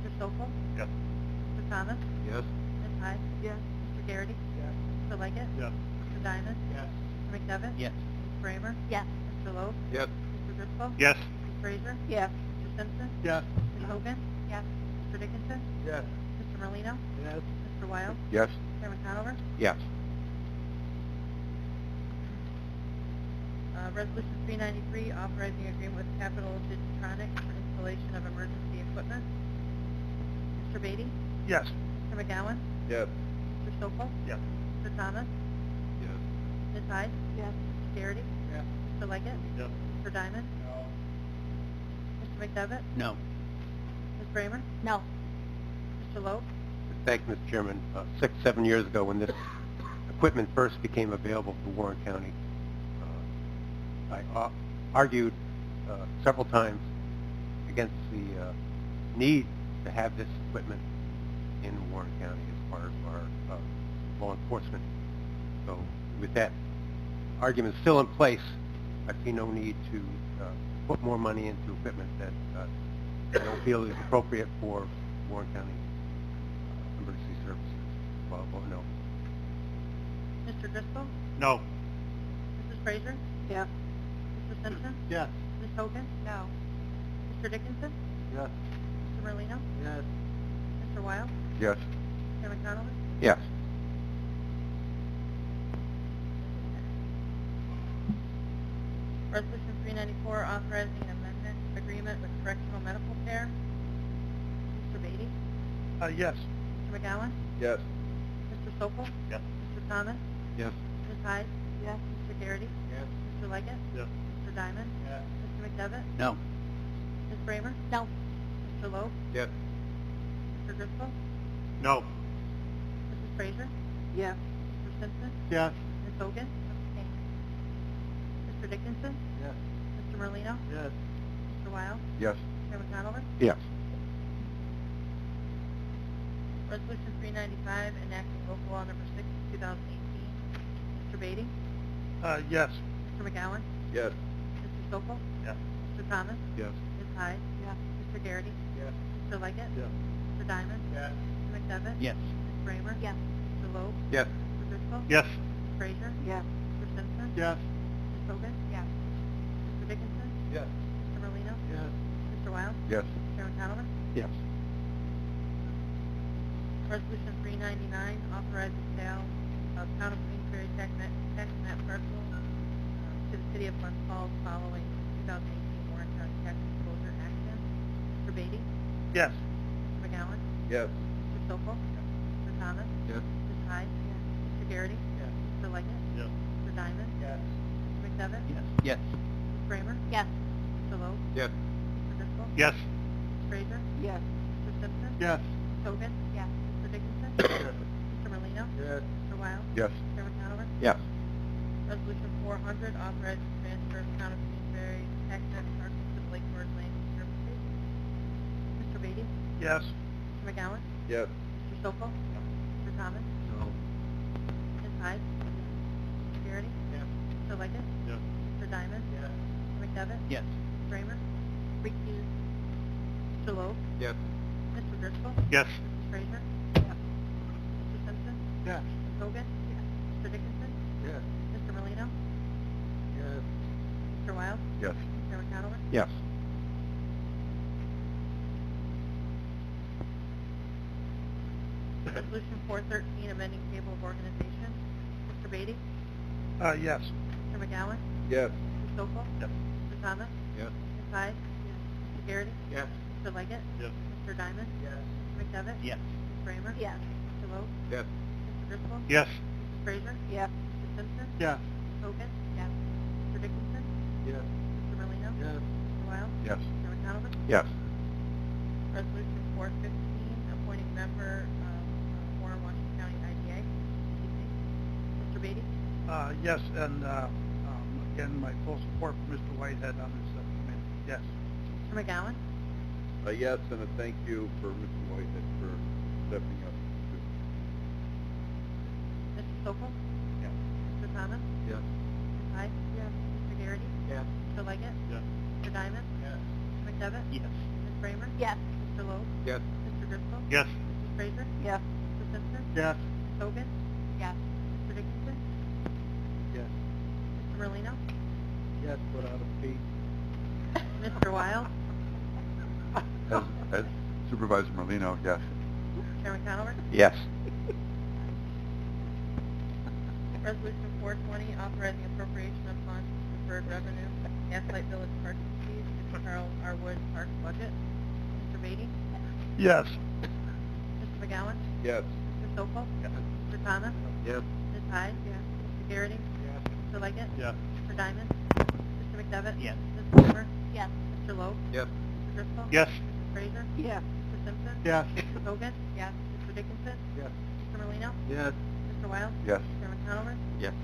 Mr. Sokol? Yes. Mr. Thomas? Yes. Ms. Hyde? Yes. Mr. Garrity? Yes. Mr. Leggett? Yes. Mr. Diamond? Yes. Mr. McDevitt? Yes. Ms. Bramer? Yes. Mr. Logue? Yes. Mr. Driscoll? Yes. Ms. Fraser? Yes. Mr. Simpson? Yes. Ms. Hogan? Yes. Mr. Dickinson? Yes. Mr. Merlino? Yes. Mr. Wild? Yes. Chairman Conover? Yes. Resolution 393, authorizing agreement with Capital Digitronics for installation of emergency equipment. Mr. Beatty? Yes. Mr. McGowan? Yes. Mr. Sokol? Yes. Mr. Thomas? Yes. Ms. Hyde? Yes. Mr. Garrity? Yes. Mr. Leggett? Yes. Mr. Diamond? No. Mr. McDevitt? No. Ms. Bramer? No. Mr. Logue? Thank you, Mr. Chairman. 6-7 years ago, when this equipment first became available for Warren County, I argued several times against the need to have this equipment in Warren County as part of our law enforcement. So with that argument still in place, I see no need to put more money into equipment that I don't feel is appropriate for Warren County emergency services. Well, no. Mr. Driscoll? No. Mrs. Fraser? Yes. Mr. Simpson? Yes. Ms. Hogan? No. Mr. Dickinson? Yes. Mr. Merlino? Yes. Mr. Wild? Yes. Chairman Conover? Yes. Resolution 394, authorizing an amendment agreement with correctional medical care. Mr. Beatty? Yes. Mr. McGowan? Yes. Mr. Sokol? Yes. Mr. Thomas? Yes. Ms. Hyde? Yes. Mr. Garrity? Yes. Mr. Leggett? Yes. Mr. Diamond? Yes. Mr. McDevitt? No. Ms. Bramer? No. Mr. Logue? Yes. Mr. Driscoll? No. Mrs. Fraser? Yes. Mr. Simpson? Yes. Ms. Hogan? Mr. Dickinson? Yes. Mr. Merlino? Yes. Mr. Wild? Yes. Chairman Conover? Yes. Resolution 395, enacting local law number 6, 2018. Mr. Beatty? Yes. Mr. McGowan? Yes. Mr. Sokol? Yes. Mr. Thomas? Yes. Ms. Hyde? Yes. Mr. Garrity? Yes. Mr. Leggett? Yes. Mr. Diamond? Yes. Mr. McDevitt? Yes. Ms. Bramer? Yes. Mr. Logue? Yes. Mr. Driscoll? Yes. Ms. Fraser? Yes. Mr. Simpson? Yes. Ms. Hogan? Yes. Mr. Dickinson? Yes. Mr. Merlino? Yes. Mr. Wild? Yes. Chairman Conover? Yes. Resolution 399, authorizing sale of town of Queensberry tax map parcel to the city of Glens Falls following 2018 Warren County tax foreclosure action. Mr. Beatty? Yes. Mr. McGowan? Yes. Mr. Sokol? Mr. Thomas? Yes. Ms. Hyde? Mr. Garrity? Yes. Mr. Leggett? Yes. Mr. Diamond? Yes. Mr. McDevitt? Yes. Yes. Ms. Bramer? Yes. Mr. Logue? Yes. Mr. Driscoll? Yes. Ms. Fraser? Yes. Mr. Simpson? Yes. Ms. Hogan? Yes. Mr. Dickinson? Yes. Mr. Merlino? Yes. Mr. Wild? Yes. Chairman Conover? Yes. Resolution 400, authorizing transfer of town of Queensberry tax map parcel to the Lake Forest Land Services. Mr. Beatty? Yes. Mr. McGowan? Yes. Mr. Sokol? Mr. Thomas? No. Ms. Hyde? Mr. Garrity? Yes. Mr. Leggett? Yes. Mr. Diamond? Yes. Mr. McDevitt? Yes. Ms. Bramer? Recuse. Mr. Logue? Yes. Mr. Driscoll? Yes. Mrs. Fraser? Yes. Mr. Simpson? Yes. Ms. Hogan? Mr. Dickinson? Yes. Mr. Merlino? Yes. Mr. Wild? Yes. Chairman Conover? Yes. Resolution Resolution 413, amending table of organization. Mr. Beatty? Yes. Mr. McGowan? Yes. Mr. Sokol? Yes. Mr. Thomas? Yes. Ms. Hyde? Yes. Mr. Garrity? Yes. Mr. Leggett? Yes. Mr. Diamond? Yes. Mr. McDevitt? Yes. Ms. Bramer? Yes. Mr. Lowe? Yes. Mr. Driscoll? Yes. Mrs. Frazier? Yes. Mr. Simpson? Yes. Ms. Hogan? Yes. Mr. Dickinson? Yes. Mr. Merlino? Yes. Mr. Wild? Yes. Chairman Conover? Yes. Resolution 415, appointing member of Warren, Washington County IDA. Mr. Beatty? Yes, and again, my full support for Mr. Whitehead on this committee. Yes. Mr. McGowan? Yes, and a thank you for Mr. Whitehead for stepping up. Mr. Sokol? Yes. Mr. Thomas? Yes. Ms. Hyde? Yes. Mr. Garrity? Yes. Mr. Leggett? Yes. Mr. Diamond? Yes. Mr. McDevitt? Yes. Ms. Bramer? Yes. Mr. Lowe? Yes. Mr. Driscoll? Yes. Mrs. Frazier? Yes. Mr. Simpson? Yes. Ms. Hogan? Yes. Mr. Dickinson? Yes. Mr. Merlino? Yes, without a fee. Mr. Wild? As Supervisor Merlino, yes. Chairman Conover? Yes. Resolution 420, authorizing appropriation of funds from deferred revenue, Gaslight Village parking fees to Charles R. Wood Park budget. Mr. Beatty? Yes. Mr. McGowan? Yes. Mr. Sokol? Yes. Mr. Thomas? Yes. Ms. Hyde? Yes. Mr. Garrity? Yes. Mr. Leggett? Yes. Mr. Diamond? Mr. McDevitt? Yes. Ms. Bramer? Yes. Mr. Lowe? Yes. Mr. Driscoll? Yes. Mrs. Frazier? Yes. Mr. Simpson? Yes. Ms. Hogan? Yes. Mr. Dickinson? Yes. Mr. Merlino? Yes. Mr. Wild? Yes. Chairman Conover? Yes.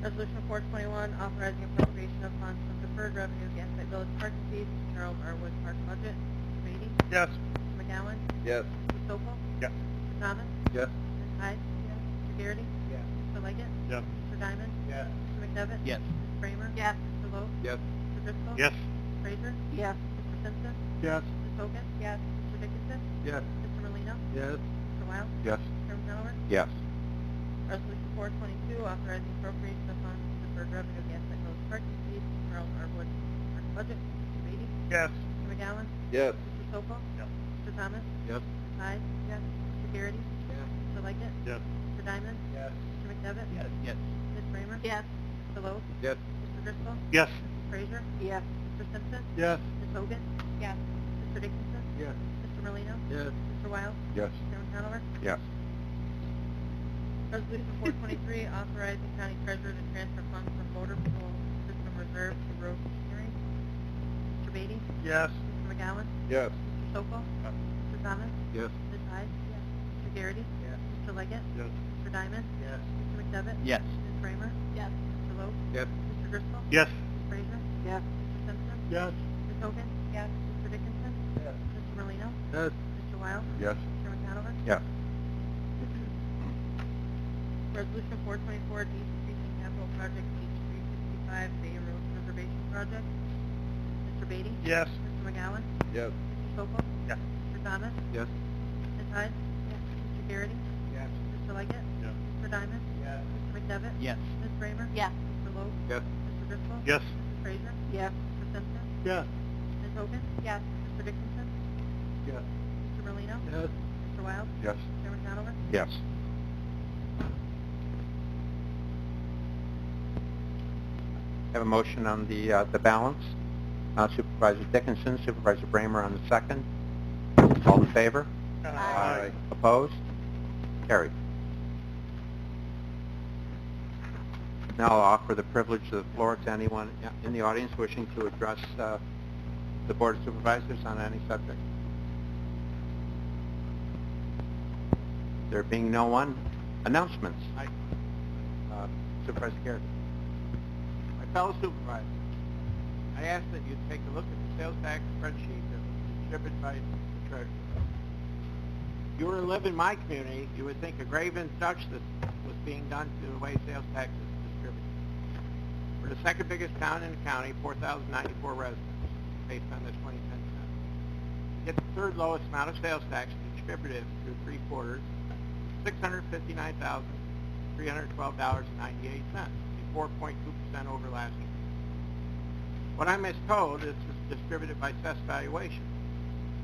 Resolution 421, authorizing appropriation of funds from deferred revenue, Gaslight Village parking fees to Charles R. Wood Park budget. Mr. Beatty? Yes. Mr. McGowan? Yes. Mr. Sokol? Yes. Mr. Thomas? Yes. Ms. Hyde? Yes. Mr. Garrity? Yes. Mr. Leggett? Yes. Mr. Diamond? Yes. Mr. McDevitt? Yes. Ms. Bramer? Yes. Mr. Lowe? Yes. Mr. Driscoll? Yes. Ms. Frazier? Yes. Mr. Simpson? Yes. Ms. Hogan? Yes. Mr. Dickinson? Yes. Mr. Merlino? Yes. Mr. Wild? Yes. Chairman Conover? Yes. Resolution 422, authorizing appropriation of funds from deferred revenue, Gaslight Village parking fees to Charles R. Wood Park budget. Mr. Beatty? Yes. Mr. McGowan? Yes. Mr. Sokol? Yes. Mr. Thomas? Yes. Ms. Hyde? Yes. Mr. Garrity? Yes. Mr. Leggett? Yes. Mr. Diamond? Yes. Mr. McDevitt? Yes. Yes. Ms. Bramer? Yes. Mr. Lowe? Yes. Mr. Driscoll? Yes. Mrs. Frazier? Yes. Mr. Simpson? Yes. Ms. Hogan? Yes. Mr. Dickinson? Yes. Mr. Merlino? Yes. Mr. Wild? Yes. Chairman Conover? Yes. Resolution 423, authorizing county treasurer to transfer funds from motor fuel system reserve to road machinery. Mr. Beatty? Yes. Mr. McGowan? Yes. Mr. Sokol? Mr. Thomas? Yes. Ms. Hyde? Yes. Mr. Garrity? Yes. Mr. Leggett? Yes. Mr. Diamond? Yes. Mr. McDevitt? Yes. Ms. Bramer? Yes. Mr. Lowe? Yes. Mr. Driscoll? Yes. Ms. Frazier? Yes. Mr. Simpson? Yes. Ms. Hogan? Yes. Mr. Dickinson? Yes. Mr. Merlino? Yes. Mr. Wild? Yes. Chairman Conover? Yes. Resolution 424, decreasing capital project H365 Bay Road Preservation Project. Mr. Beatty? Yes. Mr. McGowan? Yes. Mr. Sokol? Yes. Mr. Thomas? Yes. Ms. Hyde? Yes. Mr. Garrity? Yes. Mr. Leggett? Yes. Mr. Diamond? Yes. Mr. McDevitt? Yes. Ms. Bramer? Yes. Mr. Lowe? Yes. Mr. Driscoll? Yes. Mrs. Frazier? Yes. Mr. Simpson? Yes. Ms. Hogan? Yes. Mr. Dickinson? Yes. Mr. Merlino? Yes. Mr. Wild? Yes. Chairman Conover? Yes. Have a motion on the balance. Supervisor Dickinson, Supervisor Bramer on the second. All in favor? Aye. Opposed? Carried. Now I'll offer the privilege of the floor to anyone in the audience wishing to address the Board of Supervisors on any subject. There being no one, announcements. Supervisor Garrett. My fellow supervisors, I ask that you take a look at the sales tax spreadsheet that was distributed by the treasurer. If you were to live in my community, you would think a grave injustice was being done to the way sales tax is distributed. We're the second biggest town in the county, 4,094 residents, based on the 2010 census. We get the third lowest amount of sales tax distributed through 3 quarters, $659,312.98, 4.2% over last year. What I'm told is this is distributed by assessed valuation.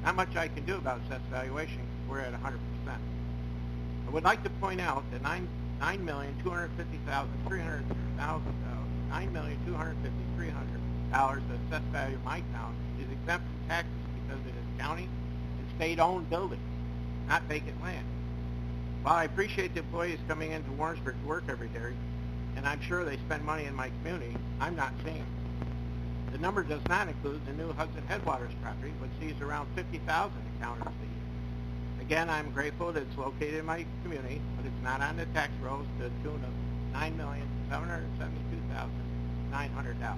Not much I can do about assessed valuation because we're at 100%. I would like to point out that $9,250,300 the assessed value of my town is exempt from taxes because it is county and state-owned buildings, not vacant land. While I appreciate the employees coming into Warrensburg to work every day, and I'm sure they spend money in my community, I'm not seeing it. The number does not include the new Hudson Headwaters property, which sees around 50,000 encounters a year. Again, I'm grateful that it's located in my community, but it's not on the tax rolls to the tune of $9,772,900,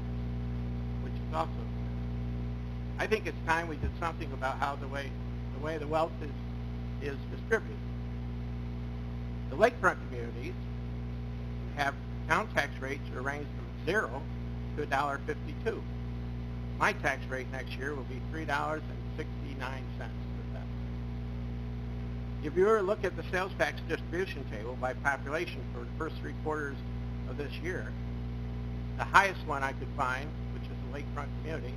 which is also. I think it's time we did something about how the way the wealth is distributed. The lakefront communities have town tax rates are ranged from 0 to $1.52. My tax rate next year will be $3.69 per thousand. If you were to look at the sales tax distribution table by population for the first 3 quarters of this year, the highest one I could find, which is the lakefront community,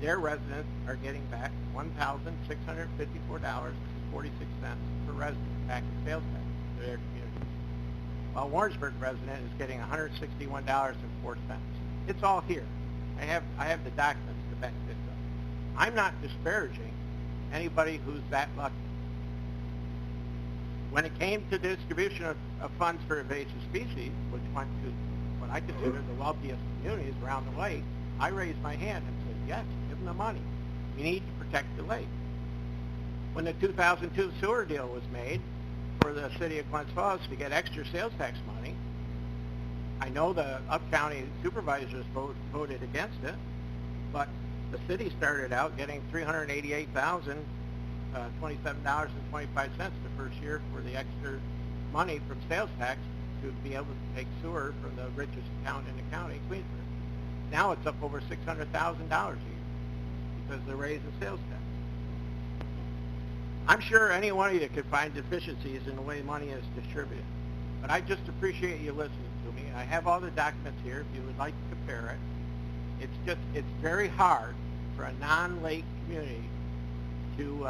their residents are getting back $1,654.46 per resident back in sales tax to their community, while Warrensburg resident is getting $161.04. It's all here. I have the documents to back this up. I'm not disparaging anybody who's that lucky. When it came to distribution of funds for invasive species, which went to what I consider the wealthiest communities around the lake, I raised my hand and said, yes, give them the money. We need to protect the lake. When the 2002 sewer deal was made for the city of Glens Falls to get extra sales tax money, I know the up-county supervisors voted against it, but the city started out getting $388,027.25 the first year for the extra money from sales tax to be able to take sewer from the richest town in the county, Queensburg. Now it's up over $600,000 a year because they're raising sales tax. I'm sure any one of you could find deficiencies in the way money is distributed, but I just appreciate you listening to me. I have all the documents here if you would like to compare it. It's very hard for a non-lake community to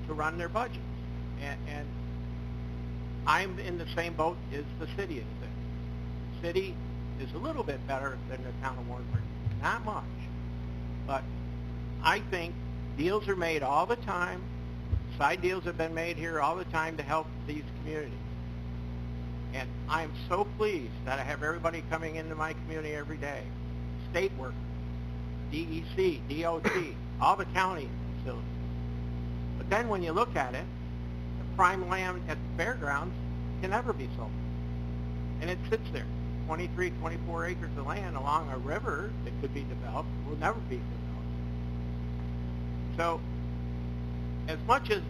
run their budgets, and I'm in the same boat as the city is in. The city is a little bit better than the town of Warrensburg, not much, but I think deals are made all the time. Side deals have been made here all the time to help these communities. And I'm so pleased that I have everybody coming into my community every day. State workers, DEC, DOT, all the county facilities. But then when you look at it, the prime land at the fairgrounds can never be sold. And it sits there. 23, 24 acres of land along a river that could be developed will never be developed. So, as much as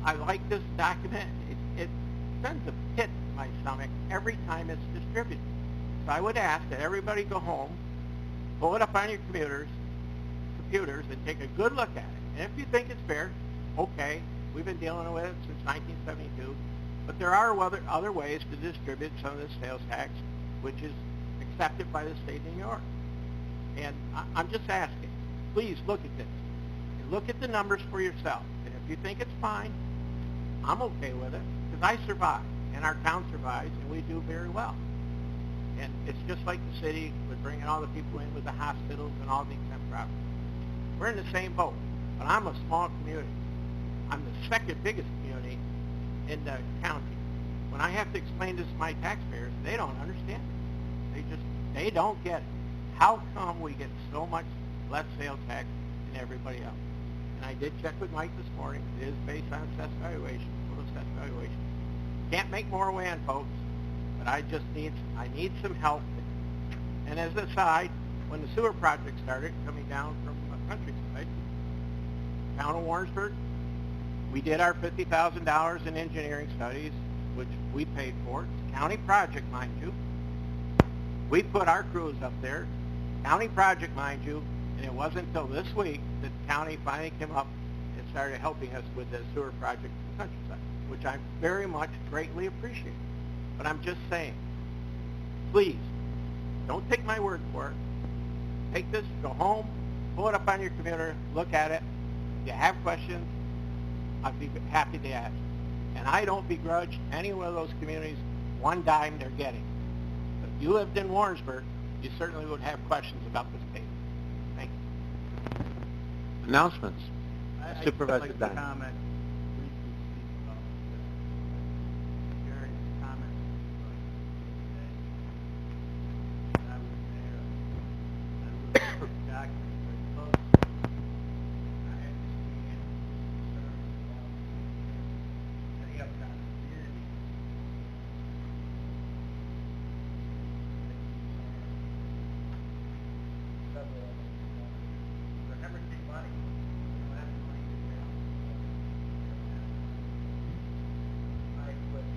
I like this document, it sends a pit to my stomach every time it's distributed. So I would ask that everybody go home, pull it up on your computers, and take a good look at it. And if you think it's fair, okay, we've been dealing with it since 1972, but there are other ways to distribute some of this sales tax, which is accepted by the state of New York. And I'm just asking, please look at this. And look at the numbers for yourself. And if you think it's fine, I'm okay with it, because I survived, and our town survives, and we do very well. And it's just like the city with bringing all the people in with the hospitals and all the exempt property. We're in the same boat, but I'm a small community. I'm the second biggest community in the county. When I have to explain this to my taxpayers, they don't understand it. They don't get it. How come we get so much less sales tax than everybody else? And I did check with Mike this morning. It is based on assessed valuation, total assessed valuation. Can't make more land, folks, but I need some help. And as an aside, when the sewer project started coming down from the countryside, town of Warrensburg, we did our $50,000 in engineering studies, which we paid for. It's a county project, mind you. We put our crews up there. County project, mind you, and it wasn't until this week that the county finally came up and started helping us with the sewer project in the countryside, which I very much greatly appreciate. But I'm just saying, please, don't take my word for it. Take this, go home, pull it up on your computer, look at it. you have questions, I'd be happy to answer. And I don't begrudge any one of those communities one dime they're getting. If you lived in Warrensburg, you certainly would have questions about this payment. Thank you. Announcements. I'd Supervisor like to Dunn. comment briefly about Gary's comment when I was there. I looked at the document very closely. I understand concerns about any uptown community. Several of them. They're hemorrhaging money. They don't have the money to pay off. I quit.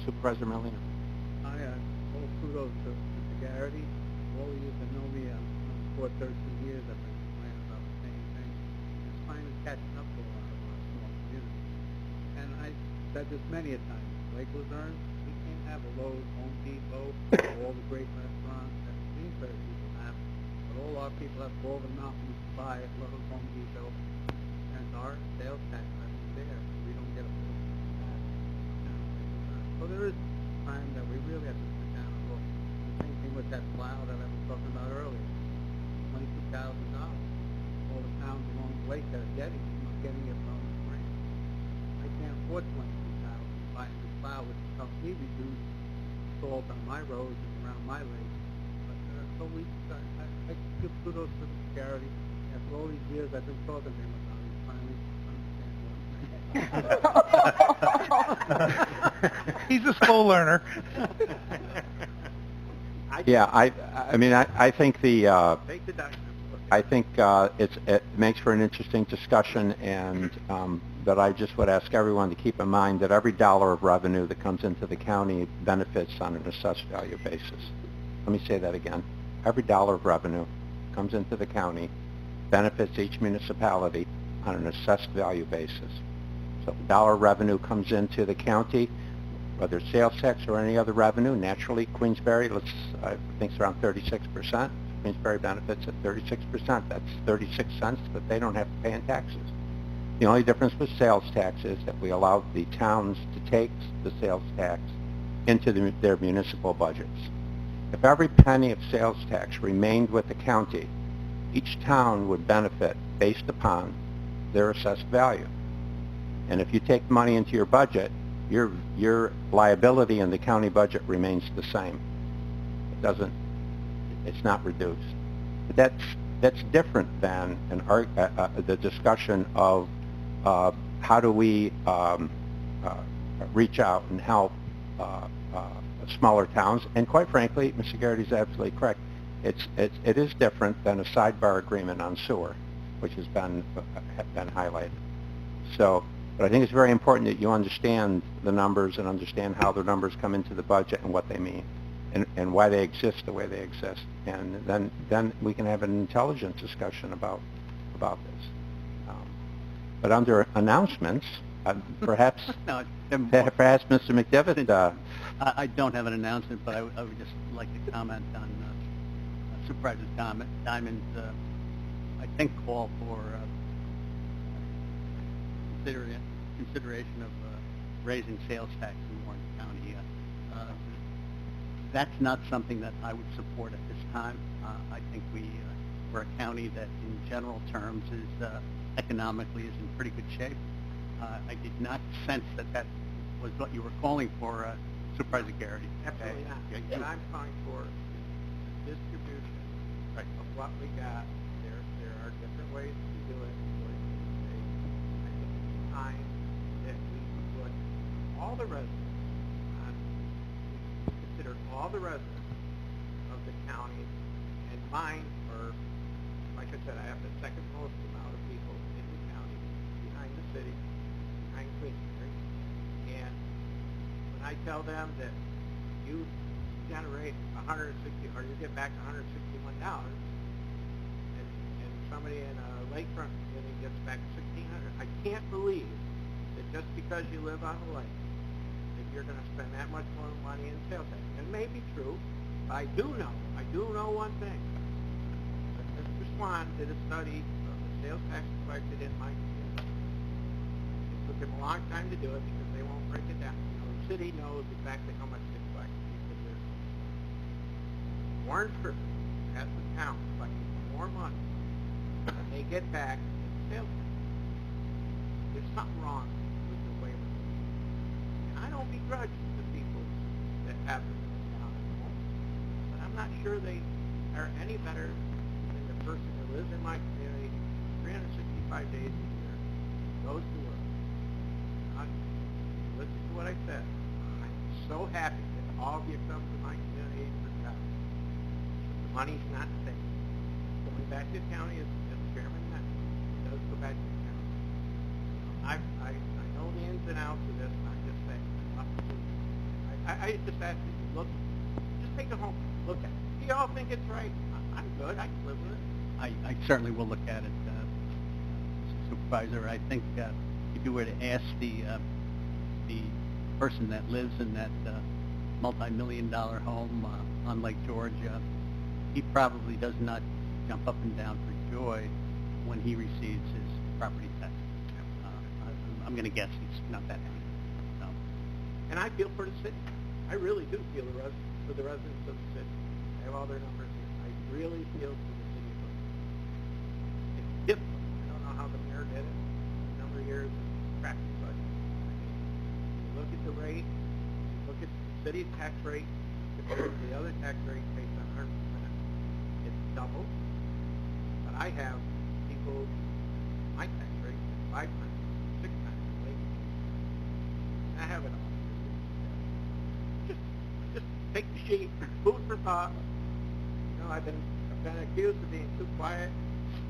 Supervisor Merlino. I all kudos to Mr. Garrity. All the years that know me, I'm for 13 years. I've been complaining about the same thing. It's finally catching up to a lot of our small communities. And I said this many a time. Lake Luzerne, we can't have a Lowe's, Home Depot, all the great restaurants that the Queensbury people have. But all our people have to go over the mountains to buy at Lowe's, Home Depot. And our sales tax revenue there. We don't get a full tax. So there is time that we really have to sit down and look. The same thing with that plow that I was talking about earlier. $22,000. All the towns along the lake that are getting it, not getting it from the grant. I can't afford $22,000 buying this plow, which helps me reduce salt on my roads and around my lake. But so I give kudos to the Garrity. After all these years I've been talking to him about it, finally understand what He's a slow learner. Yeah, I mean, I think Take the document. I think it makes for an interesting discussion, and that I just would ask everyone to keep in mind that every dollar of revenue that comes into the county benefits on an assessed value basis. Let me say that again. Every dollar of revenue comes into the county benefits each municipality on an assessed value basis. So if a dollar of revenue comes into the county, whether it's sales tax or any other revenue, naturally Queensbury, I think it's around 36%. Queensbury benefits at 36%. That's 36 cents that they don't have to pay in taxes. The only difference with sales tax is that we allowed the towns to take the sales tax into their municipal budgets. If every penny of sales tax remained with the county, each town would benefit based upon their assessed value. And if you take money into your budget, your liability in the county budget remains the same. It's not reduced. But that's different than the discussion of how do we reach out and help smaller towns. And quite frankly, Mr. Garrity is absolutely correct. It is different than a sidebar agreement on sewer, which has been highlighted. So, but I think it's very important that you understand the numbers and understand how the numbers come into the budget and what they mean, and why they exist the way they exist. And then we can have an intelligent discussion about this. But under announcements, perhaps No, perhaps Mr. McDevitt. I don't have an announcement, but I would just like to comment on Supervisor's comment. Diamond's, I think, call for consideration of raising sales tax in Warren County. That's not something that I would support at this time. I think we're a county that, in general terms, is economically is in pretty good shape. I did not sense that was what you were calling for, Supervisor Garrity. Absolutely not. Yeah, What I'm calling for is the distribution of what we got. There are different ways to do it. According to the state. I think it's time that we put all the residents on, we consider all the residents of the county, and mine are, like I said, I have the second most amount of people in the county behind the city, behind Queensbury, and when I tell them that you generate 160, or you get back $161, and somebody in a lakefront community gets back $1,600, I can't believe that just because you live on a lake, that you're going to spend that much more money in sales tax. It may be true, but I do know one thing. Mr. Swan did a study of the sales tax collected in my community. It took him a long time to do it because they won't break it down. You know, the city knows exactly how much they collect because there's Warren Griffin has the town collecting more money than they get back in sales tax. There's something wrong with the way we're doing it. And I don't begrudge the people that have them down at home, but I'm not sure they are any better than the person who lives in my community 365 days a year, goes to work. Listen to what I said. I'm so happy that all of you come to my community for jobs. The money's not safe. Going back to the county, as Chairman mentioned, it does go back to the county. I know the ins and outs of this, and I'm just saying, I just ask you to look, just take it home, look at it. Do you all think it's right? I'm good, I can live with it. I certainly will look at it, Mr. Supervisor. I think if you were to ask the person that lives in that multi-million-dollar home on Lake George, he probably does not jump up and down for joy when he receives his property tax. I'm going to guess he's not that happy. So. And I feel for the city. I really do feel for the residents of the city. I have all their numbers here. I really feel for the city of Glens. It's difficult. I don't know how the mayor did it. A number of years of cracking budget. You look at the rate, you look at the city's tax rate compared to the other tax rate based on 100%. It's double. But I have people, my tax rate is 5 times, 6 times. I have it all. Just take the sheet, food for thought. You know, I've been accused of being too quiet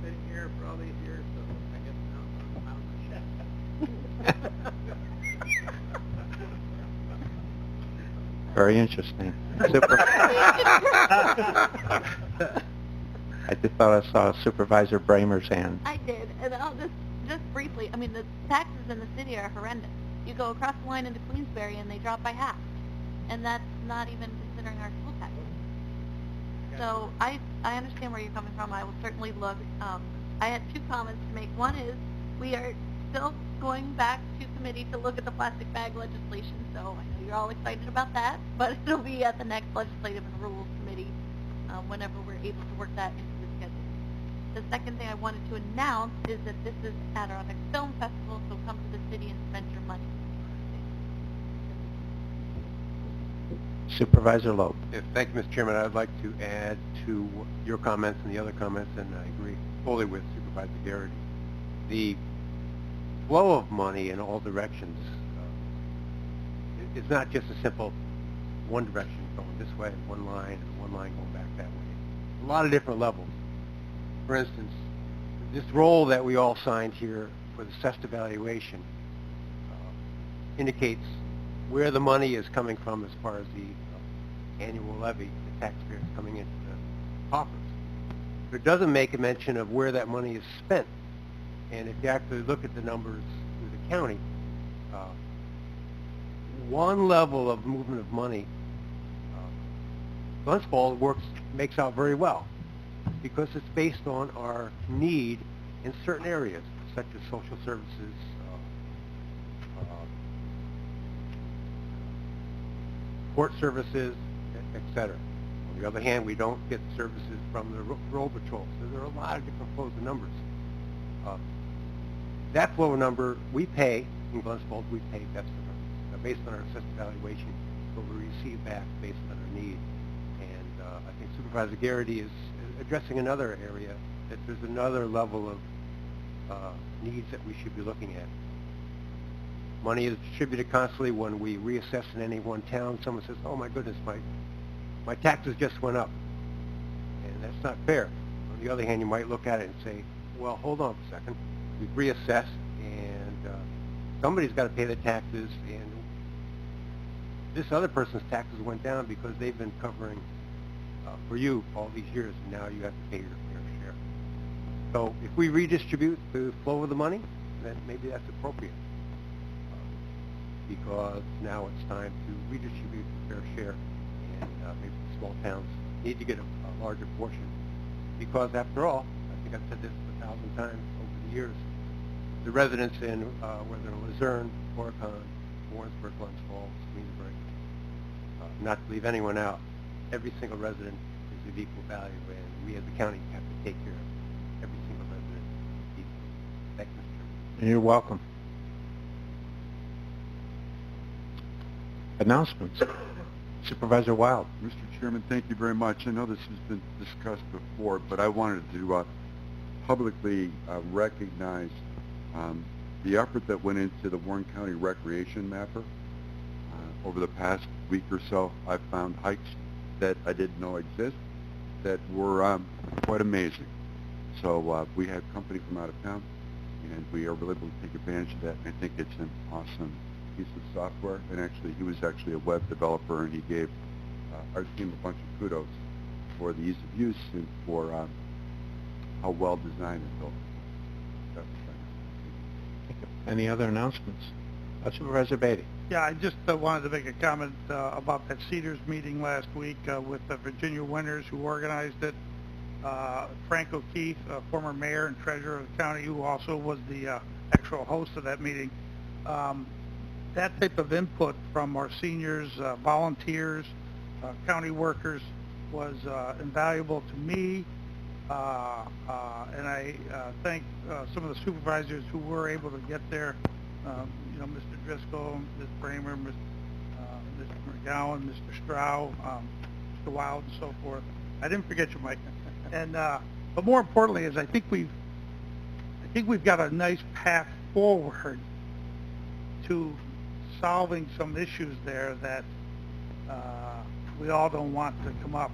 sitting here for all these years, so I guess now I'm out of the shed. Very interesting. Super. I just thought I saw Supervisor Bramer's hand. I did, and I'll just briefly, I mean, the taxes in the city are horrendous. You go across the line into Queensbury and they drop by half. And that's not even considering our school taxes. So I understand where you're coming from. I will certainly look. I had 2 comments to make. One is we are still going back to committee to look at the plastic bag legislation, so I know you're all excited about that, but it'll be at the next Legislative and Rules Committee whenever we're able to work that into the schedule. The second thing I wanted to announce is that this is Adirondack Film Festival, so come to the city and spend your money. Supervisor Loeb. Yes, thank you, Mr. Chairman. I'd like to add to your comments and the other comments, and I agree fully with Supervisor Garrity. The flow of money in all directions is not just a simple one direction going this way, one line, and one line going back that way. A lot of different levels. For instance, this roll that we all signed here for the assessed evaluation indicates where the money is coming from as far as the annual levy, the taxpayers coming into the coffers. But it doesn't make a mention of where that money is spent. And if you actually look at the numbers through the county, one level of movement of money, Glens makes out very well because it's based on our need in certain areas, such as social services, court services, et etc. On the other hand, we don't get services from the road patrol. So there are a lot of different flows of numbers. That flow number, we pay, in Glens Falls, we pay based on our assessed evaluation, what we receive back based on our need. And I think Supervisor Garrity is addressing another area, that there's another level of needs that we should be looking at. Money is distributed constantly when we reassess in any one town. Someone says, oh my goodness, my taxes just went up. And that's not fair. On the other hand, you might look at it and say, well, hold on for a second. We've reassessed, and somebody's got to pay the taxes, and this other person's taxes went down because they've been covering for you all these years, and now you have to pay your fair share. So if we redistribute the flow of the money, then maybe that's appropriate, because now it's time to redistribute the fair share, and maybe the small towns need to get a larger portion, because after all, I think I've said this 1,000 times over the years, the residents in whether Luzerne, Horicon, Warrensburg, Glens Falls, Queensbury, not to leave anyone out, every single resident is of equal value, and we as a county have to take care of every single resident equally. Thank you, Mr. Chairman. You're welcome. Announcements. Supervisor Wild. Mr. Chairman, thank you very much. I know this has been discussed before, but I wanted to publicly recognize the effort that went into the Warren County Recreation Mapper. Over the past week or so, I've found hikes that I didn't know exist that were quite amazing. So we had company from out of town, and we are able to take advantage of that. And I think it's an awesome piece of software. And actually, he was actually a web developer, and he gave our team a bunch of kudos for the ease of use and for how well designed and built. Any other announcements? Supervisor Beatty. Yeah, I just wanted to make a comment about that Cedars meeting last week with the Virginia Winners who organized it. Frank O'Keefe, former mayor and treasurer of the county, who also was the actual host of that meeting. That type of input from our seniors, volunteers, county workers was invaluable to me. And I thank some of the supervisors who were able to get there. You know, Mr. Driscoll, Ms. Bramer, Mr. McGowan, Mr. Strow, Mr. Wild, and so forth. I didn't forget you, Mike. And but more importantly, is I think we've got a nice path forward to solving some issues there that we all don't want to come up.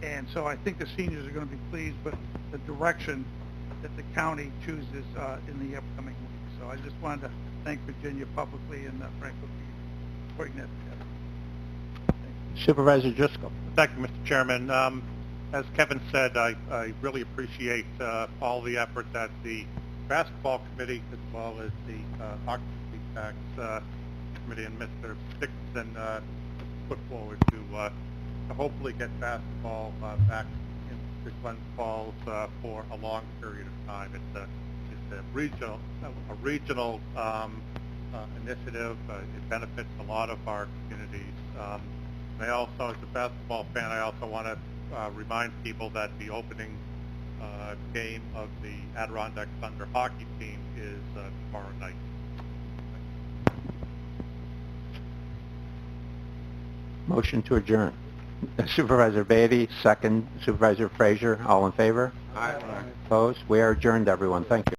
And so I think the seniors are going to be pleased with the direction that the county chooses in the upcoming week. So I just wanted to thank Virginia publicly and Frank O'Keefe for putting that together. Supervisor Driscoll. Thank you, Mr. Chairman. As Kevin said, I really appreciate all the effort that the basketball committee, as well as the occupancy tax committee and Mr. Dickinson put forward to hopefully get basketball back into Glens Falls for a long period of time. It's a regional initiative. It benefits a lot of our communities. I also, as a basketball fan, I also want to remind people that the opening game of the Adirondack Thunder hockey team is tomorrow night. Motion to adjourn. Supervisor Beatty, second. Supervisor Frazier, all in favor? Aye. Opposed? We are adjourned, everyone. Thank you.